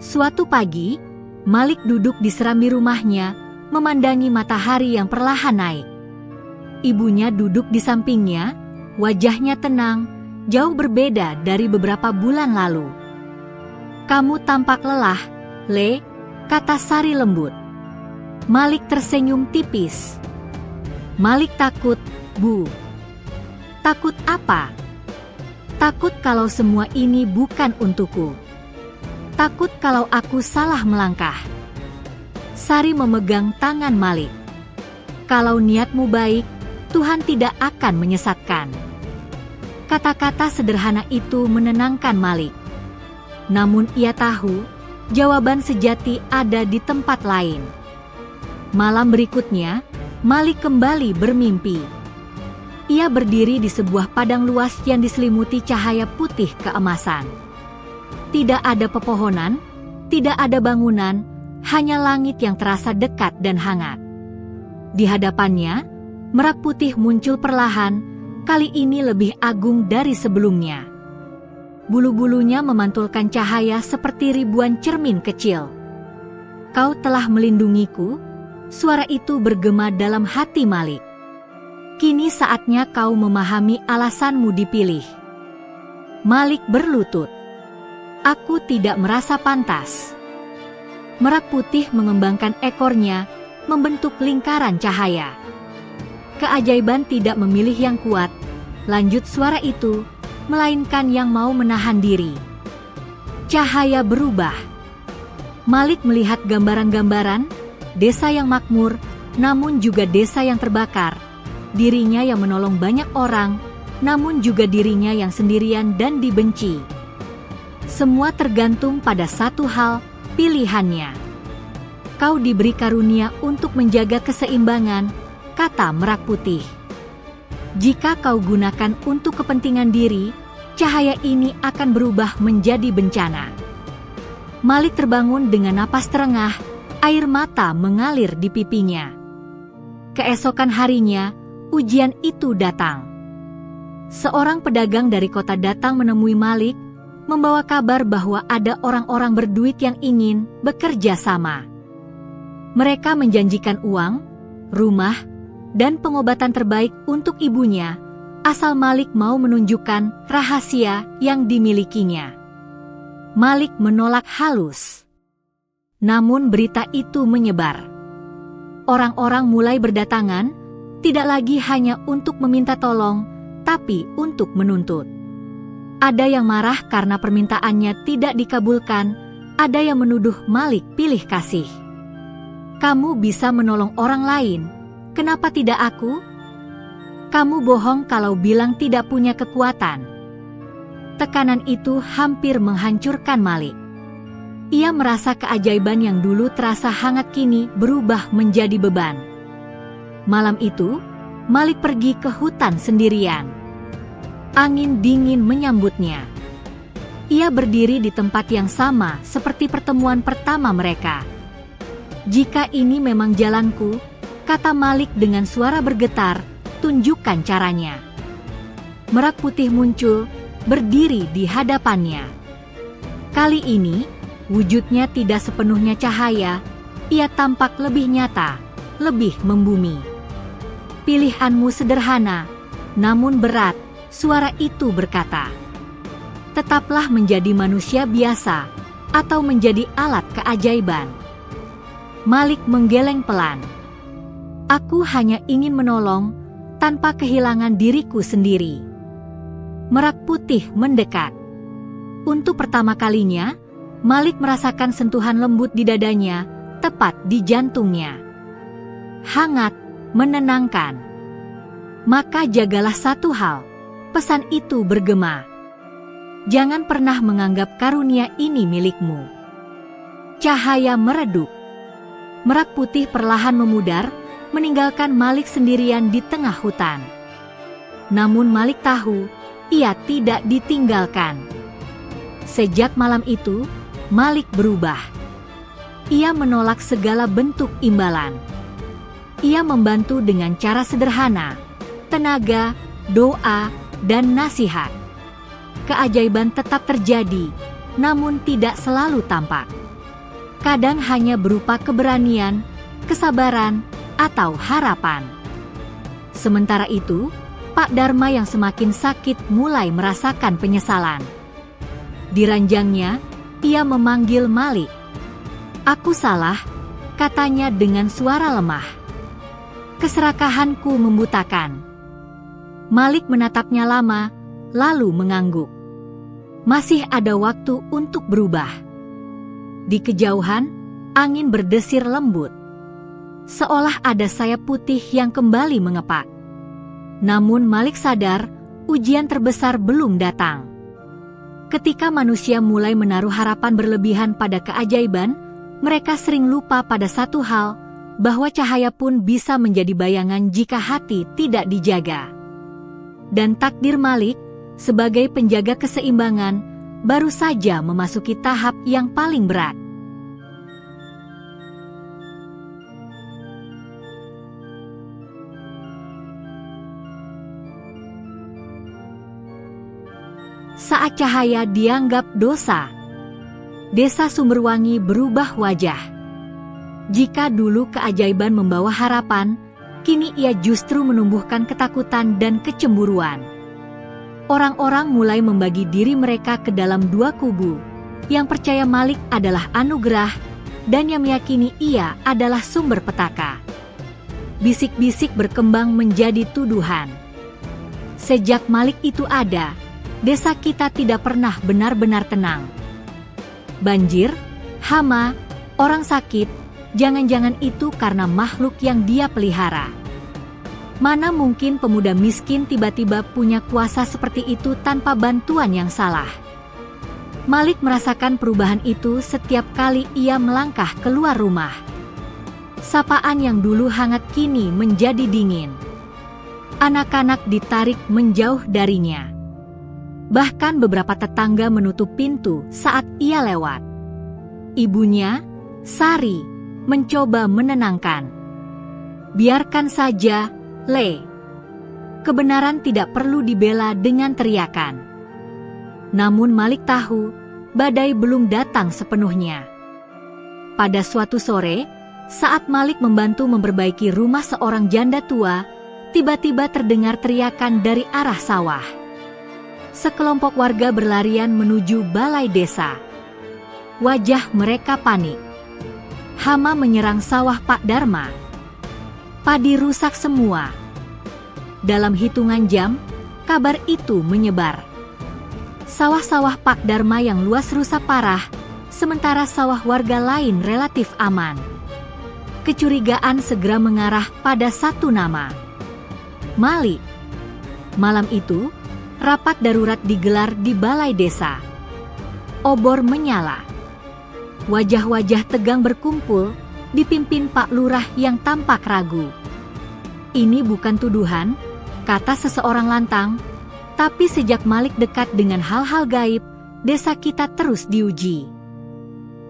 [SPEAKER 1] Suatu pagi, Malik duduk di serambi rumahnya, memandangi matahari yang perlahan naik. Ibunya duduk di sampingnya, wajahnya tenang, jauh berbeda dari beberapa bulan lalu. Kamu tampak lelah, Le, kata Sari lembut. Malik tersenyum tipis. Malik takut, Bu. Takut apa? Takut kalau semua ini bukan untukku. Takut kalau aku salah melangkah. Sari memegang tangan Malik. Kalau niatmu baik, Tuhan tidak akan menyesatkan. Kata-kata sederhana itu menenangkan Malik. Namun ia tahu, jawaban sejati ada di tempat lain. Malam berikutnya, Malik kembali bermimpi. Ia berdiri di sebuah padang luas yang diselimuti cahaya putih keemasan. Tidak ada pepohonan, tidak ada bangunan, hanya langit yang terasa dekat dan hangat. Di hadapannya, Merak putih muncul perlahan, kali ini lebih agung dari sebelumnya. Bulu-bulunya memantulkan cahaya seperti ribuan cermin kecil. Kau telah melindungiku, suara itu bergema dalam hati Malik. Kini saatnya kau memahami alasanmu dipilih. Malik berlutut. Aku tidak merasa pantas. Merak putih mengembangkan ekornya, membentuk lingkaran cahaya. Keajaiban tidak memilih yang kuat, lanjut suara itu, melainkan yang mau menahan diri. Cahaya berubah. Malik melihat gambaran-gambaran, desa yang makmur, namun juga desa yang terbakar, dirinya yang menolong banyak orang, namun juga dirinya yang sendirian dan dibenci. Semua tergantung pada satu hal, pilihannya. Kau diberi karunia untuk menjaga keseimbangan, kata Merak putih. Jika kau gunakan untuk kepentingan diri, cahaya ini akan berubah menjadi bencana. Malik terbangun dengan napas terengah, air mata mengalir di pipinya. Keesokan harinya, ujian itu datang. Seorang pedagang dari kota datang menemui Malik, membawa kabar bahwa ada orang-orang berduit yang ingin bekerja sama. Mereka menjanjikan uang, rumah, dan pengobatan terbaik untuk ibunya, asal Malik mau menunjukkan rahasia yang dimilikinya. Malik menolak halus. Namun berita itu menyebar. Orang-orang mulai berdatangan, tidak lagi hanya untuk meminta tolong, tapi untuk menuntut. Ada yang marah karena permintaannya tidak dikabulkan, ada yang menuduh Malik pilih kasih. Kamu bisa menolong orang lain, kenapa tidak aku? Kamu bohong kalau bilang tidak punya kekuatan. Tekanan itu hampir menghancurkan Malik. Ia merasa keajaiban yang dulu terasa hangat kini berubah menjadi beban. Malam itu, Malik pergi ke hutan sendirian. Angin dingin menyambutnya. Ia berdiri di tempat yang sama seperti pertemuan pertama mereka. Jika ini memang jalanku, kata Malik dengan suara bergetar, tunjukkan caranya. Merak putih muncul, berdiri di hadapannya. Kali ini, wujudnya tidak sepenuhnya cahaya, ia tampak lebih nyata, lebih membumi. Pilihanmu sederhana, namun berat, suara itu berkata. Tetaplah menjadi manusia biasa, atau menjadi alat keajaiban. Malik menggeleng pelan. Aku hanya ingin menolong, tanpa kehilangan diriku sendiri. Merak putih mendekat. Untuk pertama kalinya, Malik merasakan sentuhan lembut di dadanya, tepat di jantungnya. Hangat, menenangkan. Maka jagalah satu hal, pesan itu bergema. Jangan pernah menganggap karunia ini milikmu. Cahaya meredup. Merak putih perlahan memudar, meninggalkan Malik sendirian di tengah hutan. Namun Malik tahu, ia tidak ditinggalkan. Sejak malam itu, Malik berubah. Ia menolak segala bentuk imbalan. Ia membantu dengan cara sederhana, tenaga, doa, dan nasihat. Keajaiban tetap terjadi, namun tidak selalu tampak. Kadang hanya berupa keberanian, kesabaran, atau harapan. Sementara itu, Pak Dharma yang semakin sakit mulai merasakan penyesalan. Di ranjangnya, ia memanggil Malik. Aku salah, katanya dengan suara lemah. Keserakahanku membutakan. Malik menatapnya lama, lalu mengangguk. Masih ada waktu untuk berubah. Di kejauhan, angin berdesir lembut. Seolah ada sayap putih yang kembali mengepak. Namun Malik sadar, ujian terbesar belum datang. Ketika manusia mulai menaruh harapan berlebihan pada keajaiban, mereka sering lupa pada satu hal, bahwa cahaya pun bisa menjadi bayangan jika hati tidak dijaga. Dan takdir Malik, sebagai penjaga keseimbangan, baru saja memasuki tahap yang paling berat. Saat cahaya dianggap dosa, Desa Sumberwangi berubah wajah. Jika dulu keajaiban membawa harapan, kini ia justru menumbuhkan ketakutan dan kecemburuan. Orang-orang mulai membagi diri mereka ke dalam dua kubu, yang percaya Malik adalah anugerah, dan yang meyakini ia adalah sumber petaka. Bisik-bisik berkembang menjadi tuduhan. Sejak Malik itu ada, desa kita tidak pernah benar-benar tenang. Banjir, hama, orang sakit, jangan-jangan itu karena makhluk yang dia pelihara. Mana mungkin pemuda miskin tiba-tiba punya kuasa seperti itu tanpa bantuan yang salah. Malik merasakan perubahan itu setiap kali ia melangkah keluar rumah. Sapaan yang dulu hangat kini menjadi dingin. Anak-anak ditarik menjauh darinya. Bahkan beberapa tetangga menutup pintu saat ia lewat. Ibunya, Sari, mencoba menenangkan. Biarkan saja, Le. Kebenaran tidak perlu dibela dengan teriakan. Namun Malik tahu, badai belum datang sepenuhnya. Pada suatu sore, saat Malik membantu memperbaiki rumah seorang janda tua, tiba-tiba terdengar teriakan dari arah sawah. Sekelompok warga berlarian menuju balai desa. Wajah mereka panik. Hama menyerang sawah Pak Darma. Padi rusak semua. Dalam hitungan jam, kabar itu menyebar. Sawah-sawah Pak Darma yang luas rusak parah, sementara sawah warga lain relatif aman. Kecurigaan segera mengarah pada satu nama, Malik. Malam itu, rapat darurat digelar di balai desa. Obor menyala. Wajah-wajah tegang berkumpul, dipimpin Pak Lurah yang tampak ragu. "Ini bukan tuduhan," kata seseorang lantang, "tapi sejak Malik dekat dengan hal-hal gaib, desa kita terus diuji."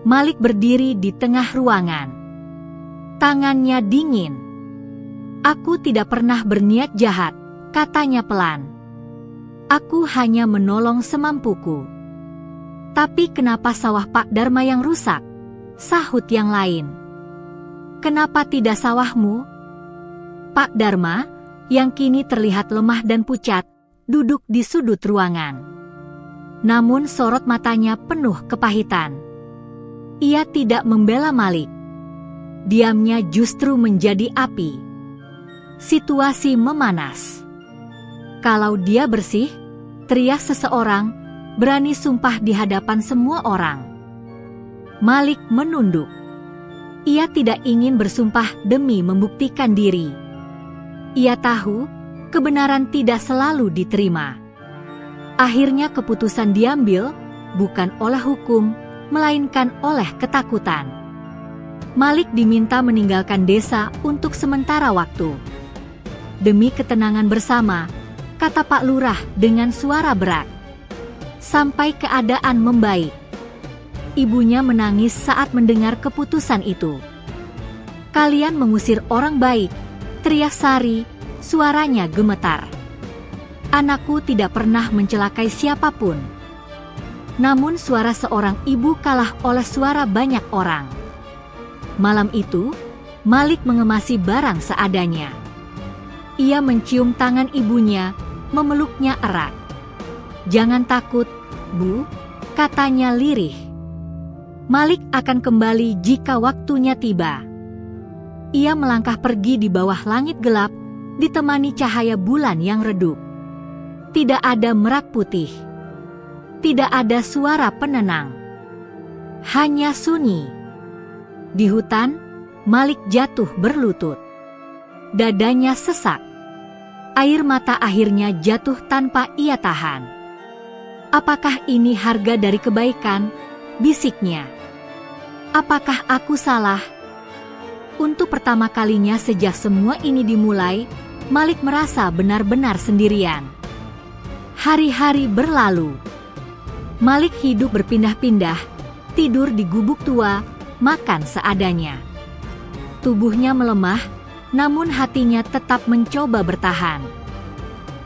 [SPEAKER 1] Malik berdiri di tengah ruangan. Tangannya dingin. "Aku tidak pernah berniat jahat," katanya pelan. "Aku hanya menolong semampuku." "Tapi kenapa sawah Pak Darma yang rusak?" sahut yang lain. "Kenapa tidak sawahmu?" Pak Darma, yang kini terlihat lemah dan pucat, duduk di sudut ruangan. Namun sorot matanya penuh kepahitan. Ia tidak membela Malik. Diamnya justru menjadi api. Situasi memanas. "Kalau dia bersih," teriak seseorang, berani sumpah di hadapan semua orang. Malik menunduk. Ia tidak ingin bersumpah demi membuktikan diri. Ia tahu kebenaran tidak selalu diterima. Akhirnya keputusan diambil bukan oleh hukum, melainkan oleh ketakutan. Malik diminta meninggalkan desa untuk sementara waktu. "Demi ketenangan bersama," kata Pak Lurah dengan suara berat. "Sampai keadaan membaik." Ibunya menangis saat mendengar keputusan itu. "Kalian mengusir orang baik," teriak Sari, suaranya gemetar. "Anakku tidak pernah mencelakai siapapun." Namun suara seorang ibu kalah oleh suara banyak orang. Malam itu, Malik mengemasi barang seadanya. Ia mencium tangan ibunya, memeluknya erat. "Jangan takut, Bu," katanya lirih. "Malik akan kembali jika waktunya tiba." Ia melangkah pergi di bawah langit gelap, ditemani cahaya bulan yang redup. Tidak ada merak putih. Tidak ada suara penenang. Hanya sunyi. Di hutan, Malik jatuh berlutut. Dadanya sesak. Air mata akhirnya jatuh tanpa ia tahan. "Apakah ini harga dari kebaikan?" bisiknya. "Apakah aku salah?" Untuk pertama kalinya sejak semua ini dimulai, Malik merasa benar-benar sendirian. Hari-hari berlalu. Malik hidup berpindah-pindah, tidur di gubuk tua, makan seadanya. Tubuhnya melemah, namun hatinya tetap mencoba bertahan.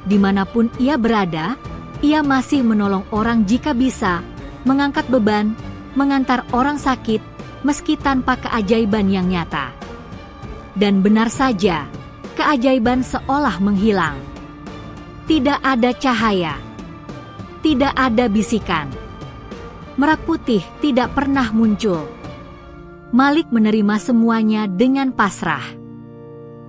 [SPEAKER 1] Dimanapun ia berada, ia masih menolong orang jika bisa, mengangkat beban, mengantar orang sakit, meski tanpa keajaiban yang nyata. Dan benar saja, keajaiban seolah menghilang. Tidak ada cahaya. Tidak ada bisikan. Merak putih tidak pernah muncul. Malik menerima semuanya dengan pasrah.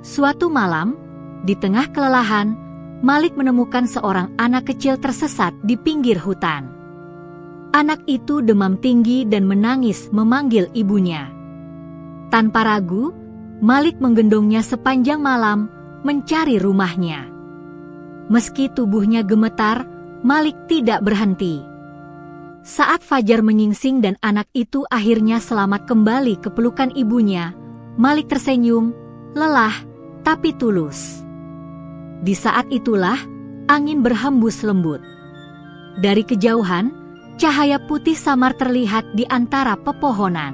[SPEAKER 1] Suatu malam, di tengah kelelahan, Malik menemukan seorang anak kecil tersesat di pinggir hutan. Anak itu demam tinggi dan menangis memanggil ibunya. Tanpa ragu, Malik menggendongnya sepanjang malam, mencari rumahnya. Meski tubuhnya gemetar, Malik tidak berhenti. Saat fajar menyingsing dan anak itu akhirnya selamat kembali ke pelukan ibunya, Malik tersenyum, lelah, tapi tulus. Di saat itulah, angin berhembus lembut. Dari kejauhan, cahaya putih samar terlihat di antara pepohonan.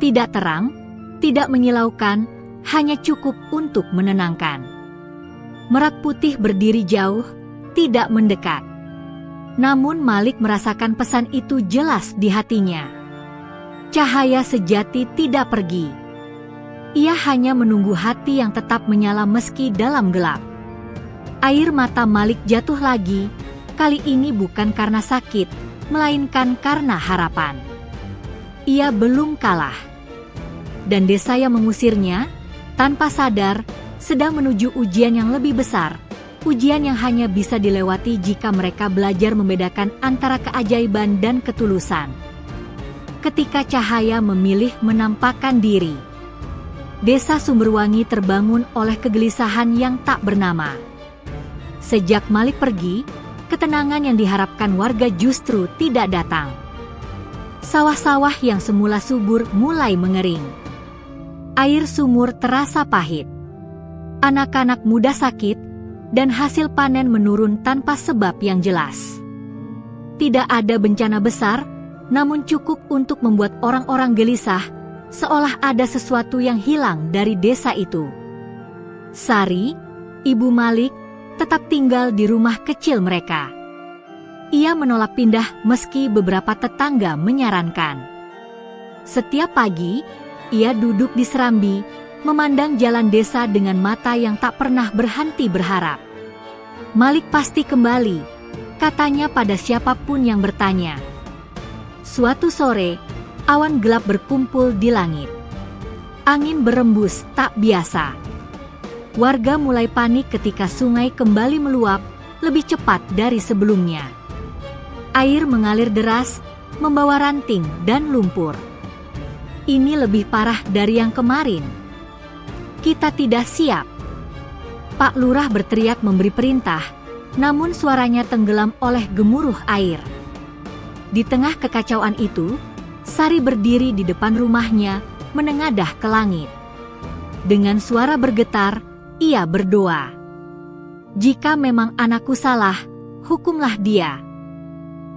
[SPEAKER 1] Tidak terang, tidak menyilaukan, hanya cukup untuk menenangkan. Merak putih berdiri jauh, tidak mendekat. Namun Malik merasakan pesan itu jelas di hatinya. Cahaya sejati tidak pergi. Ia hanya menunggu hati yang tetap menyala meski dalam gelap. Air mata Malik jatuh lagi, kali ini bukan karena sakit, melainkan karena harapan. Ia belum kalah. Dan desa yang mengusirnya, tanpa sadar, sedang menuju ujian yang lebih besar. Ujian yang hanya bisa dilewati jika mereka belajar membedakan antara keajaiban dan ketulusan. Ketika cahaya memilih menampakkan diri, desa Sumberwangi terbangun oleh kegelisahan yang tak bernama. Sejak Malik pergi, ketenangan yang diharapkan warga justru tidak datang. Sawah-sawah yang semula subur mulai mengering. Air sumur terasa pahit. Anak-anak muda sakit, dan hasil panen menurun tanpa sebab yang jelas. Tidak ada bencana besar, namun cukup untuk membuat orang-orang gelisah, seolah ada sesuatu yang hilang dari desa itu. Sari, ibu Malik, tetap tinggal di rumah kecil mereka. Ia menolak pindah meski beberapa tetangga menyarankan. Setiap pagi, ia duduk di serambi, memandang jalan desa dengan mata yang tak pernah berhenti berharap. Malik pasti kembali, katanya pada siapapun yang bertanya. Suatu sore, awan gelap berkumpul di langit. Angin berembus tak biasa. Warga mulai panik ketika sungai kembali meluap, lebih cepat dari sebelumnya. Air mengalir deras, membawa ranting dan lumpur. Ini lebih parah dari yang kemarin. Kita tidak siap. Pak Lurah berteriak memberi perintah, namun suaranya tenggelam oleh gemuruh air. Di tengah kekacauan itu, Sari berdiri di depan rumahnya, menengadah ke langit. Dengan suara bergetar, ia berdoa. Jika memang anakku salah, hukumlah dia.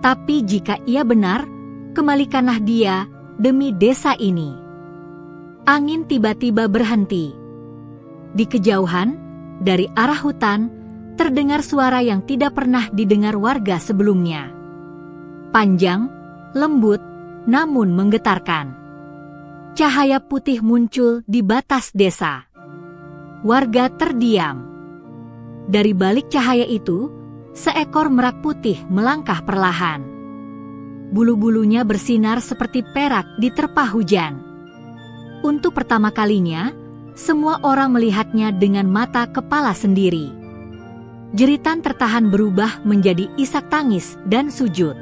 [SPEAKER 1] Tapi jika ia benar, kembalikanlah dia demi desa ini. Angin tiba-tiba berhenti. Di kejauhan, dari arah hutan, terdengar suara yang tidak pernah didengar warga sebelumnya. Panjang, lembut, namun menggetarkan. Cahaya putih muncul di batas desa. Warga terdiam. Dari balik cahaya itu, seekor merak putih melangkah perlahan. Bulu-bulunya bersinar seperti perak diterpa hujan. Untuk pertama kalinya, semua orang melihatnya dengan mata kepala sendiri. Jeritan tertahan berubah menjadi isak tangis dan sujud.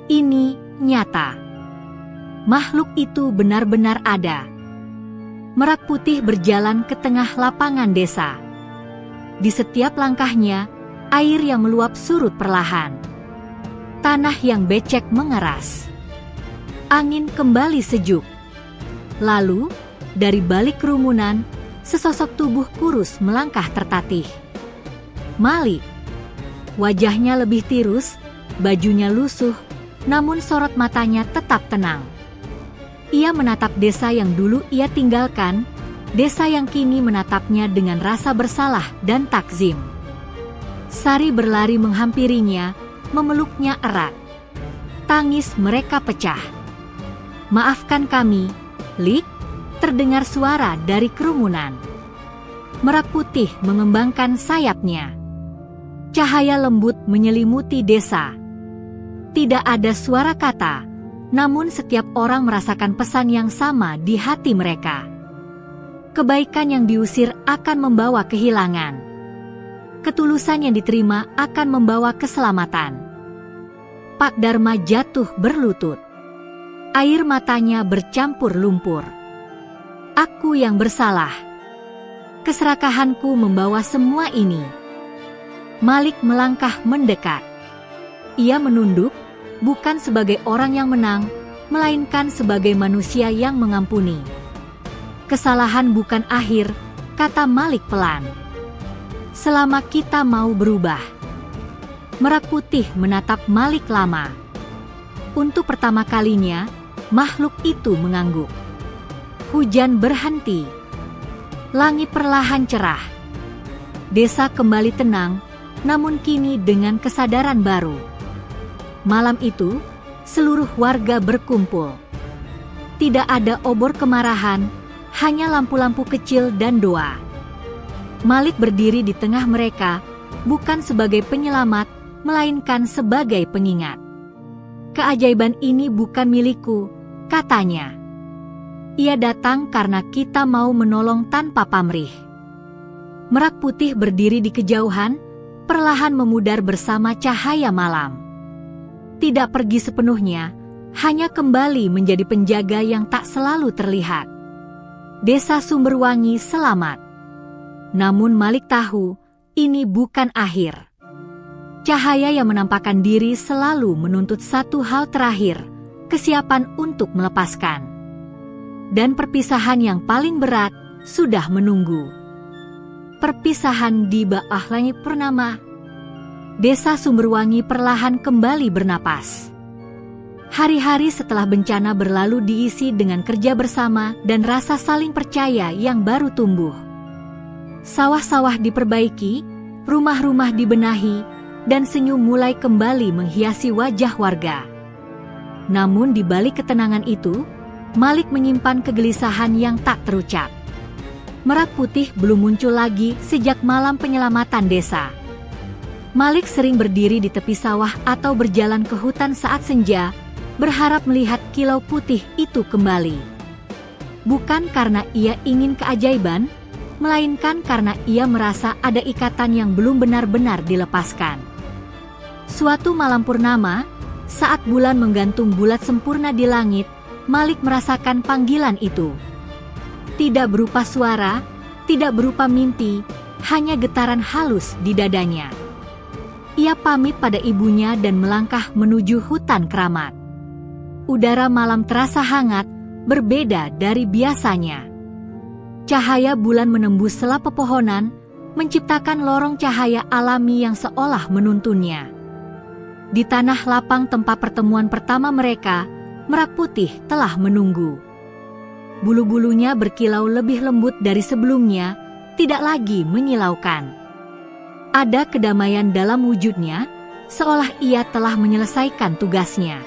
[SPEAKER 1] Ini nyata. Makhluk itu benar-benar ada. Merak putih berjalan ke tengah lapangan desa. Di setiap langkahnya, air yang meluap surut perlahan. Tanah yang becek mengeras. Angin kembali sejuk. Lalu, dari balik kerumunan, sesosok tubuh kurus melangkah tertatih. Malik. Wajahnya lebih tirus, bajunya lusuh, namun sorot matanya tetap tenang. Ia menatap desa yang dulu ia tinggalkan, desa yang kini menatapnya dengan rasa bersalah dan takzim. Sari berlari menghampirinya, memeluknya erat. Tangis mereka pecah. "Maafkan kami, Lik," terdengar suara dari kerumunan. Merak putih mengembangkan sayapnya. Cahaya lembut menyelimuti desa. Tidak ada suara kata, namun setiap orang merasakan pesan yang sama di hati mereka. Kebaikan yang diusir akan membawa kehilangan. Ketulusan yang diterima akan membawa keselamatan. Pak Dharma jatuh berlutut. Air matanya bercampur lumpur. "Aku yang bersalah. Keserakahanku membawa semua ini." Malik melangkah mendekat. Ia menunduk, bukan sebagai orang yang menang, melainkan sebagai manusia yang mengampuni. "Kesalahan bukan akhir," kata Malik pelan. "Selama kita mau berubah." Merak putih menatap Malik lama. Untuk pertama kalinya, makhluk itu mengangguk. Hujan berhenti. Langit perlahan cerah. Desa kembali tenang, namun kini dengan kesadaran baru. Malam itu, seluruh warga berkumpul. Tidak ada obor kemarahan, hanya lampu-lampu kecil dan doa. Malik berdiri di tengah mereka, bukan sebagai penyelamat, melainkan sebagai pengingat. Keajaiban ini bukan milikku, katanya. Ia datang karena kita mau menolong tanpa pamrih. Merak putih berdiri di kejauhan, perlahan memudar bersama cahaya malam. Tidak pergi sepenuhnya, hanya kembali menjadi penjaga yang tak selalu terlihat. Desa Sumberwangi selamat. Namun Malik tahu, ini bukan akhir. Cahaya yang menampakkan diri selalu menuntut satu hal terakhir, kesiapan untuk melepaskan. Dan perpisahan yang paling berat sudah menunggu. Perpisahan di bawah langit purnama. Desa Sumberwangi perlahan kembali bernapas. Hari-hari setelah bencana berlalu diisi dengan kerja bersama dan rasa saling percaya yang baru tumbuh. Sawah-sawah diperbaiki, rumah-rumah dibenahi, dan senyum mulai kembali menghiasi wajah warga. Namun di balik ketenangan itu, Malik menyimpan kegelisahan yang tak terucap. Merak putih belum muncul lagi sejak malam penyelamatan desa. Malik sering berdiri di tepi sawah atau berjalan ke hutan saat senja, berharap melihat kilau putih itu kembali. Bukan karena ia ingin keajaiban, melainkan karena ia merasa ada ikatan yang belum benar-benar dilepaskan. Suatu malam purnama, saat bulan menggantung bulat sempurna di langit, Malik merasakan panggilan itu. Tidak berupa suara, tidak berupa mimpi, hanya getaran halus di dadanya. Ia pamit pada ibunya dan melangkah menuju hutan keramat. Udara malam terasa hangat, berbeda dari biasanya. Cahaya bulan menembus sela pepohonan, menciptakan lorong cahaya alami yang seolah menuntunnya. Di tanah lapang tempat pertemuan pertama mereka, Merak putih telah menunggu. Bulu-bulunya berkilau lebih lembut dari sebelumnya, tidak lagi menyilaukan. Ada kedamaian dalam wujudnya, seolah ia telah menyelesaikan tugasnya.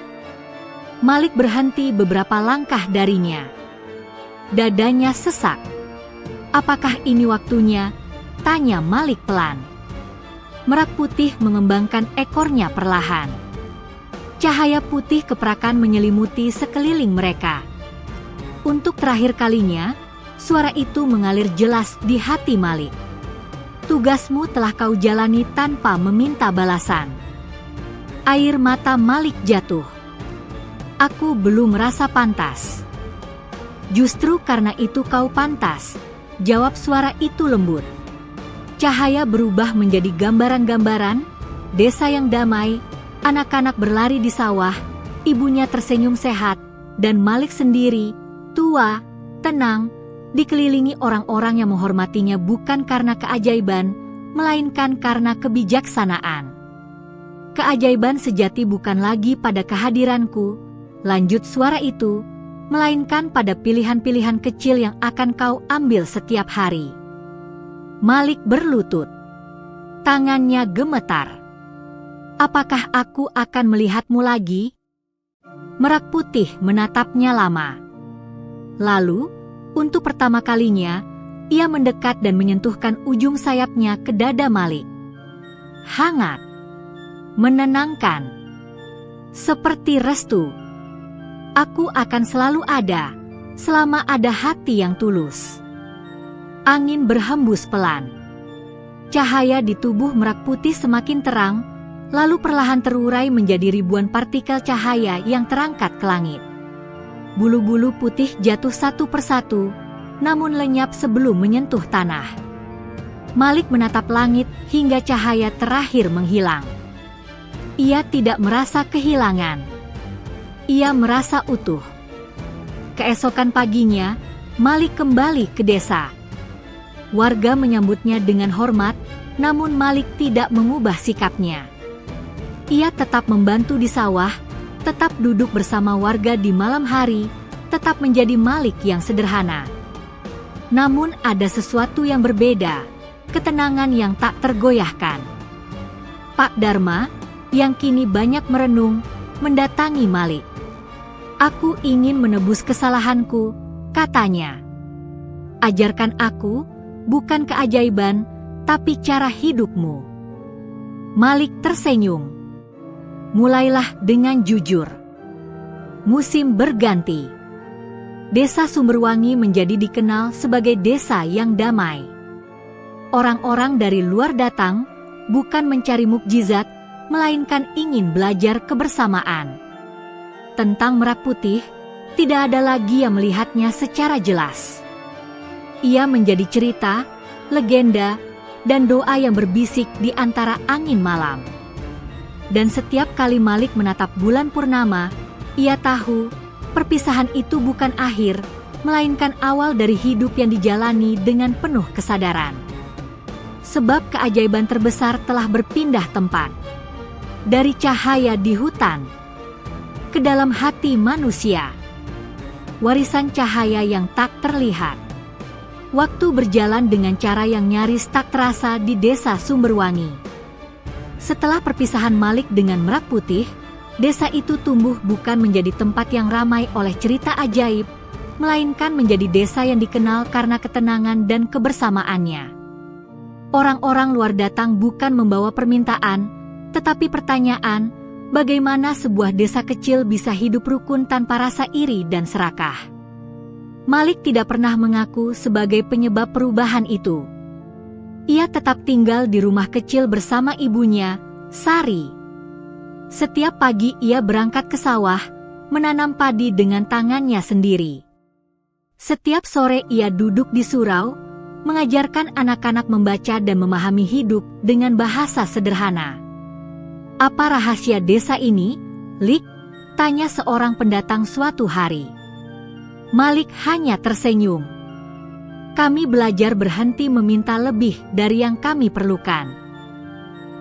[SPEAKER 1] Malik berhenti beberapa langkah darinya. Dadanya sesak. Apakah ini waktunya? Tanya Malik pelan. Merak putih mengembangkan ekornya perlahan. Cahaya putih keperakan menyelimuti sekeliling mereka. Untuk terakhir kalinya, suara itu mengalir jelas di hati Malik. Tugasmu telah kau jalani tanpa meminta balasan. Air mata Malik jatuh. Aku belum merasa pantas. Justru karena itu kau pantas, jawab suara itu lembut. Cahaya berubah menjadi gambaran-gambaran, desa yang damai, anak-anak berlari di sawah, ibunya tersenyum sehat, dan Malik sendiri, tua, tenang, dikelilingi orang-orang yang menghormatinya bukan karena keajaiban, melainkan karena kebijaksanaan. Keajaiban sejati bukan lagi pada kehadiranku, lanjut suara itu, melainkan pada pilihan-pilihan kecil yang akan kau ambil setiap hari. Malik berlutut. Tangannya gemetar. Apakah aku akan melihatmu lagi? Merak putih menatapnya lama. Lalu, untuk pertama kalinya, ia mendekat dan menyentuhkan ujung sayapnya ke dada Malik. Hangat. Menenangkan. Seperti restu. Aku akan selalu ada, selama ada hati yang tulus. Angin berhembus pelan. Cahaya di tubuh Merak putih semakin terang, lalu perlahan terurai menjadi ribuan partikel cahaya yang terangkat ke langit. Bulu-bulu putih jatuh satu persatu, namun lenyap sebelum menyentuh tanah. Malik menatap langit hingga cahaya terakhir menghilang. Ia tidak merasa kehilangan. Ia merasa utuh. Keesokan paginya, Malik kembali ke desa. Warga menyambutnya dengan hormat, namun Malik tidak mengubah sikapnya. Ia tetap membantu di sawah, tetap duduk bersama warga di malam hari, tetap menjadi Malik yang sederhana. Namun ada sesuatu yang berbeda, ketenangan yang tak tergoyahkan. Pak Dharma, yang kini banyak merenung, mendatangi Malik. Aku ingin menebus kesalahanku, katanya. Ajarkan aku, bukan keajaiban, tapi cara hidupmu. Malik tersenyum. Mulailah dengan jujur. Musim berganti. Desa Sumberwangi menjadi dikenal sebagai desa yang damai. Orang-orang dari luar datang, bukan mencari mukjizat, melainkan ingin belajar kebersamaan. Tentang Merak Putih, tidak ada lagi yang melihatnya secara jelas. Ia menjadi cerita, legenda, dan doa yang berbisik di antara angin malam. Dan setiap kali Malik menatap bulan purnama, ia tahu perpisahan itu bukan akhir, melainkan awal dari hidup yang dijalani dengan penuh kesadaran. Sebab keajaiban terbesar telah berpindah tempat. Dari cahaya di hutan ke dalam hati manusia. Warisan cahaya yang tak terlihat. Waktu berjalan dengan cara yang nyaris tak terasa di desa Sumberwangi. Setelah perpisahan Malik dengan Merak Putih, desa itu tumbuh bukan menjadi tempat yang ramai oleh cerita ajaib, melainkan menjadi desa yang dikenal karena ketenangan dan kebersamaannya. Orang-orang luar datang bukan membawa permintaan, tetapi pertanyaan, bagaimana sebuah desa kecil bisa hidup rukun tanpa rasa iri dan serakah. Malik tidak pernah mengaku sebagai penyebab perubahan itu. Ia tetap tinggal di rumah kecil bersama ibunya, Sari. Setiap pagi ia berangkat ke sawah, menanam padi dengan tangannya sendiri. Setiap sore ia duduk di surau, mengajarkan anak-anak membaca dan memahami hidup dengan bahasa sederhana. "Apa rahasia desa ini, Lik?" tanya seorang pendatang suatu hari. Malik hanya tersenyum. "Kami belajar berhenti meminta lebih dari yang kami perlukan."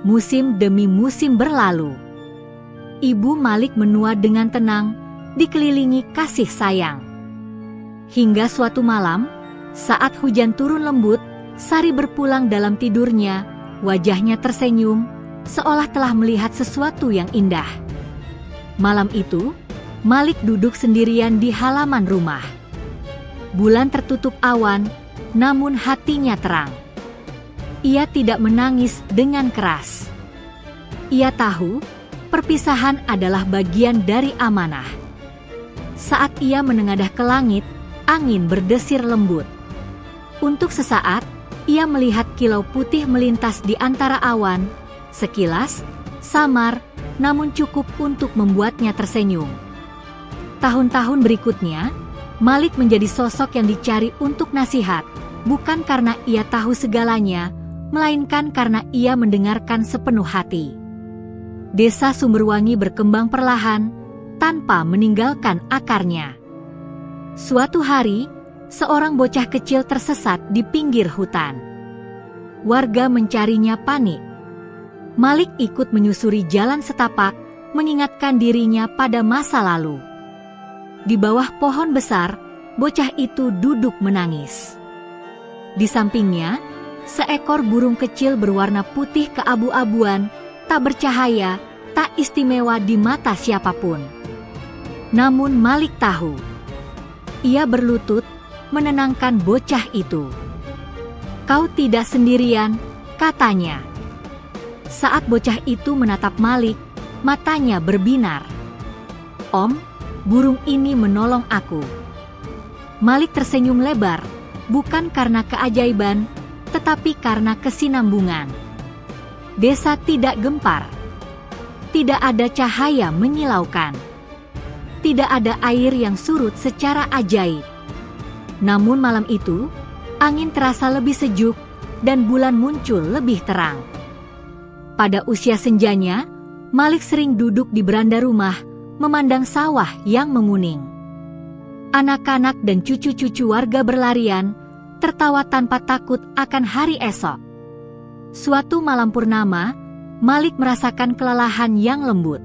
[SPEAKER 1] Musim demi musim berlalu. Ibu Malik menua dengan tenang, dikelilingi kasih sayang. Hingga suatu malam, saat hujan turun lembut, Sari berpulang dalam tidurnya, wajahnya tersenyum, seolah telah melihat sesuatu yang indah. Malam itu, Malik duduk sendirian di halaman rumah. Bulan tertutup awan, namun hatinya terang. Ia tidak menangis dengan keras. Ia tahu, perpisahan adalah bagian dari amanah. Saat ia menengadah ke langit, angin berdesir lembut. Untuk sesaat, ia melihat kilau putih melintas di antara awan, sekilas, samar, namun cukup untuk membuatnya tersenyum. Tahun-tahun berikutnya, Malik menjadi sosok yang dicari untuk nasihat, bukan karena ia tahu segalanya, melainkan karena ia mendengarkan sepenuh hati. Desa Sumberwangi berkembang perlahan, tanpa meninggalkan akarnya. Suatu hari, seorang bocah kecil tersesat di pinggir hutan. Warga mencarinya panik. Malik ikut menyusuri jalan setapak, mengingatkan dirinya pada masa lalu. Di bawah pohon besar, bocah itu duduk menangis. Di sampingnya, seekor burung kecil berwarna putih keabu-abuan, tak bercahaya, tak istimewa di mata siapapun. Namun Malik tahu. Ia berlutut, menenangkan bocah itu. "Kau tidak sendirian," katanya. Saat bocah itu menatap Malik, matanya berbinar. "Om, burung ini menolong aku." Malik tersenyum lebar, bukan karena keajaiban, tetapi karena kesinambungan. Desa tidak gempar. Tidak ada cahaya menyilaukan. Tidak ada air yang surut secara ajaib. Namun malam itu, angin terasa lebih sejuk, dan bulan muncul lebih terang. Pada usia senjanya, Malik sering duduk di beranda rumah, memandang sawah yang menguning. Anak-anak dan cucu-cucu warga berlarian, tertawa tanpa takut akan hari esok. Suatu malam purnama, Malik merasakan kelelahan yang lembut.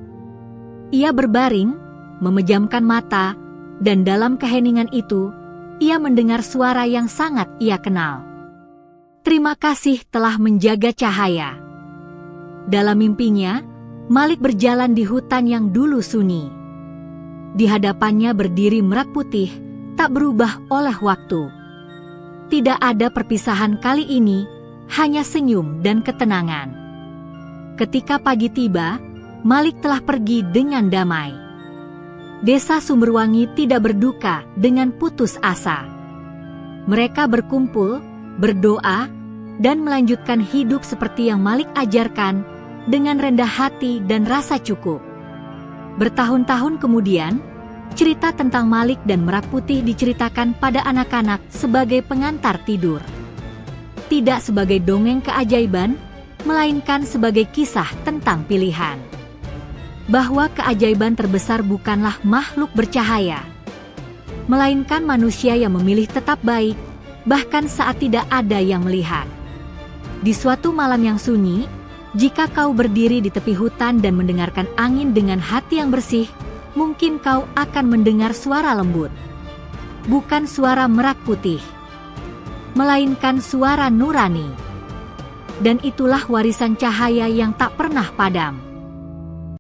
[SPEAKER 1] Ia berbaring, memejamkan mata, dan dalam keheningan itu, ia mendengar suara yang sangat ia kenal. "Terima kasih telah menjaga cahaya." Dalam mimpinya, Malik berjalan di hutan yang dulu sunyi. Di hadapannya berdiri Merak Putih, tak berubah oleh waktu. Tidak ada perpisahan kali ini, hanya senyum dan ketenangan. Ketika pagi tiba, Malik telah pergi dengan damai. Desa Sumberwangi tidak berduka dengan putus asa. Mereka berkumpul, berdoa, dan melanjutkan hidup seperti yang Malik ajarkan dengan rendah hati dan rasa cukup. Bertahun-tahun kemudian, cerita tentang Malik dan Merak Putih diceritakan pada anak-anak sebagai pengantar tidur. Tidak sebagai dongeng keajaiban, melainkan sebagai kisah tentang pilihan. Bahwa keajaiban terbesar bukanlah makhluk bercahaya, melainkan manusia yang memilih tetap baik, bahkan saat tidak ada yang melihat. Di suatu malam yang sunyi, jika kau berdiri di tepi hutan dan mendengarkan angin dengan hati yang bersih, mungkin kau akan mendengar suara lembut. Bukan suara Merak Putih, melainkan suara nurani. Dan itulah warisan cahaya yang tak pernah padam.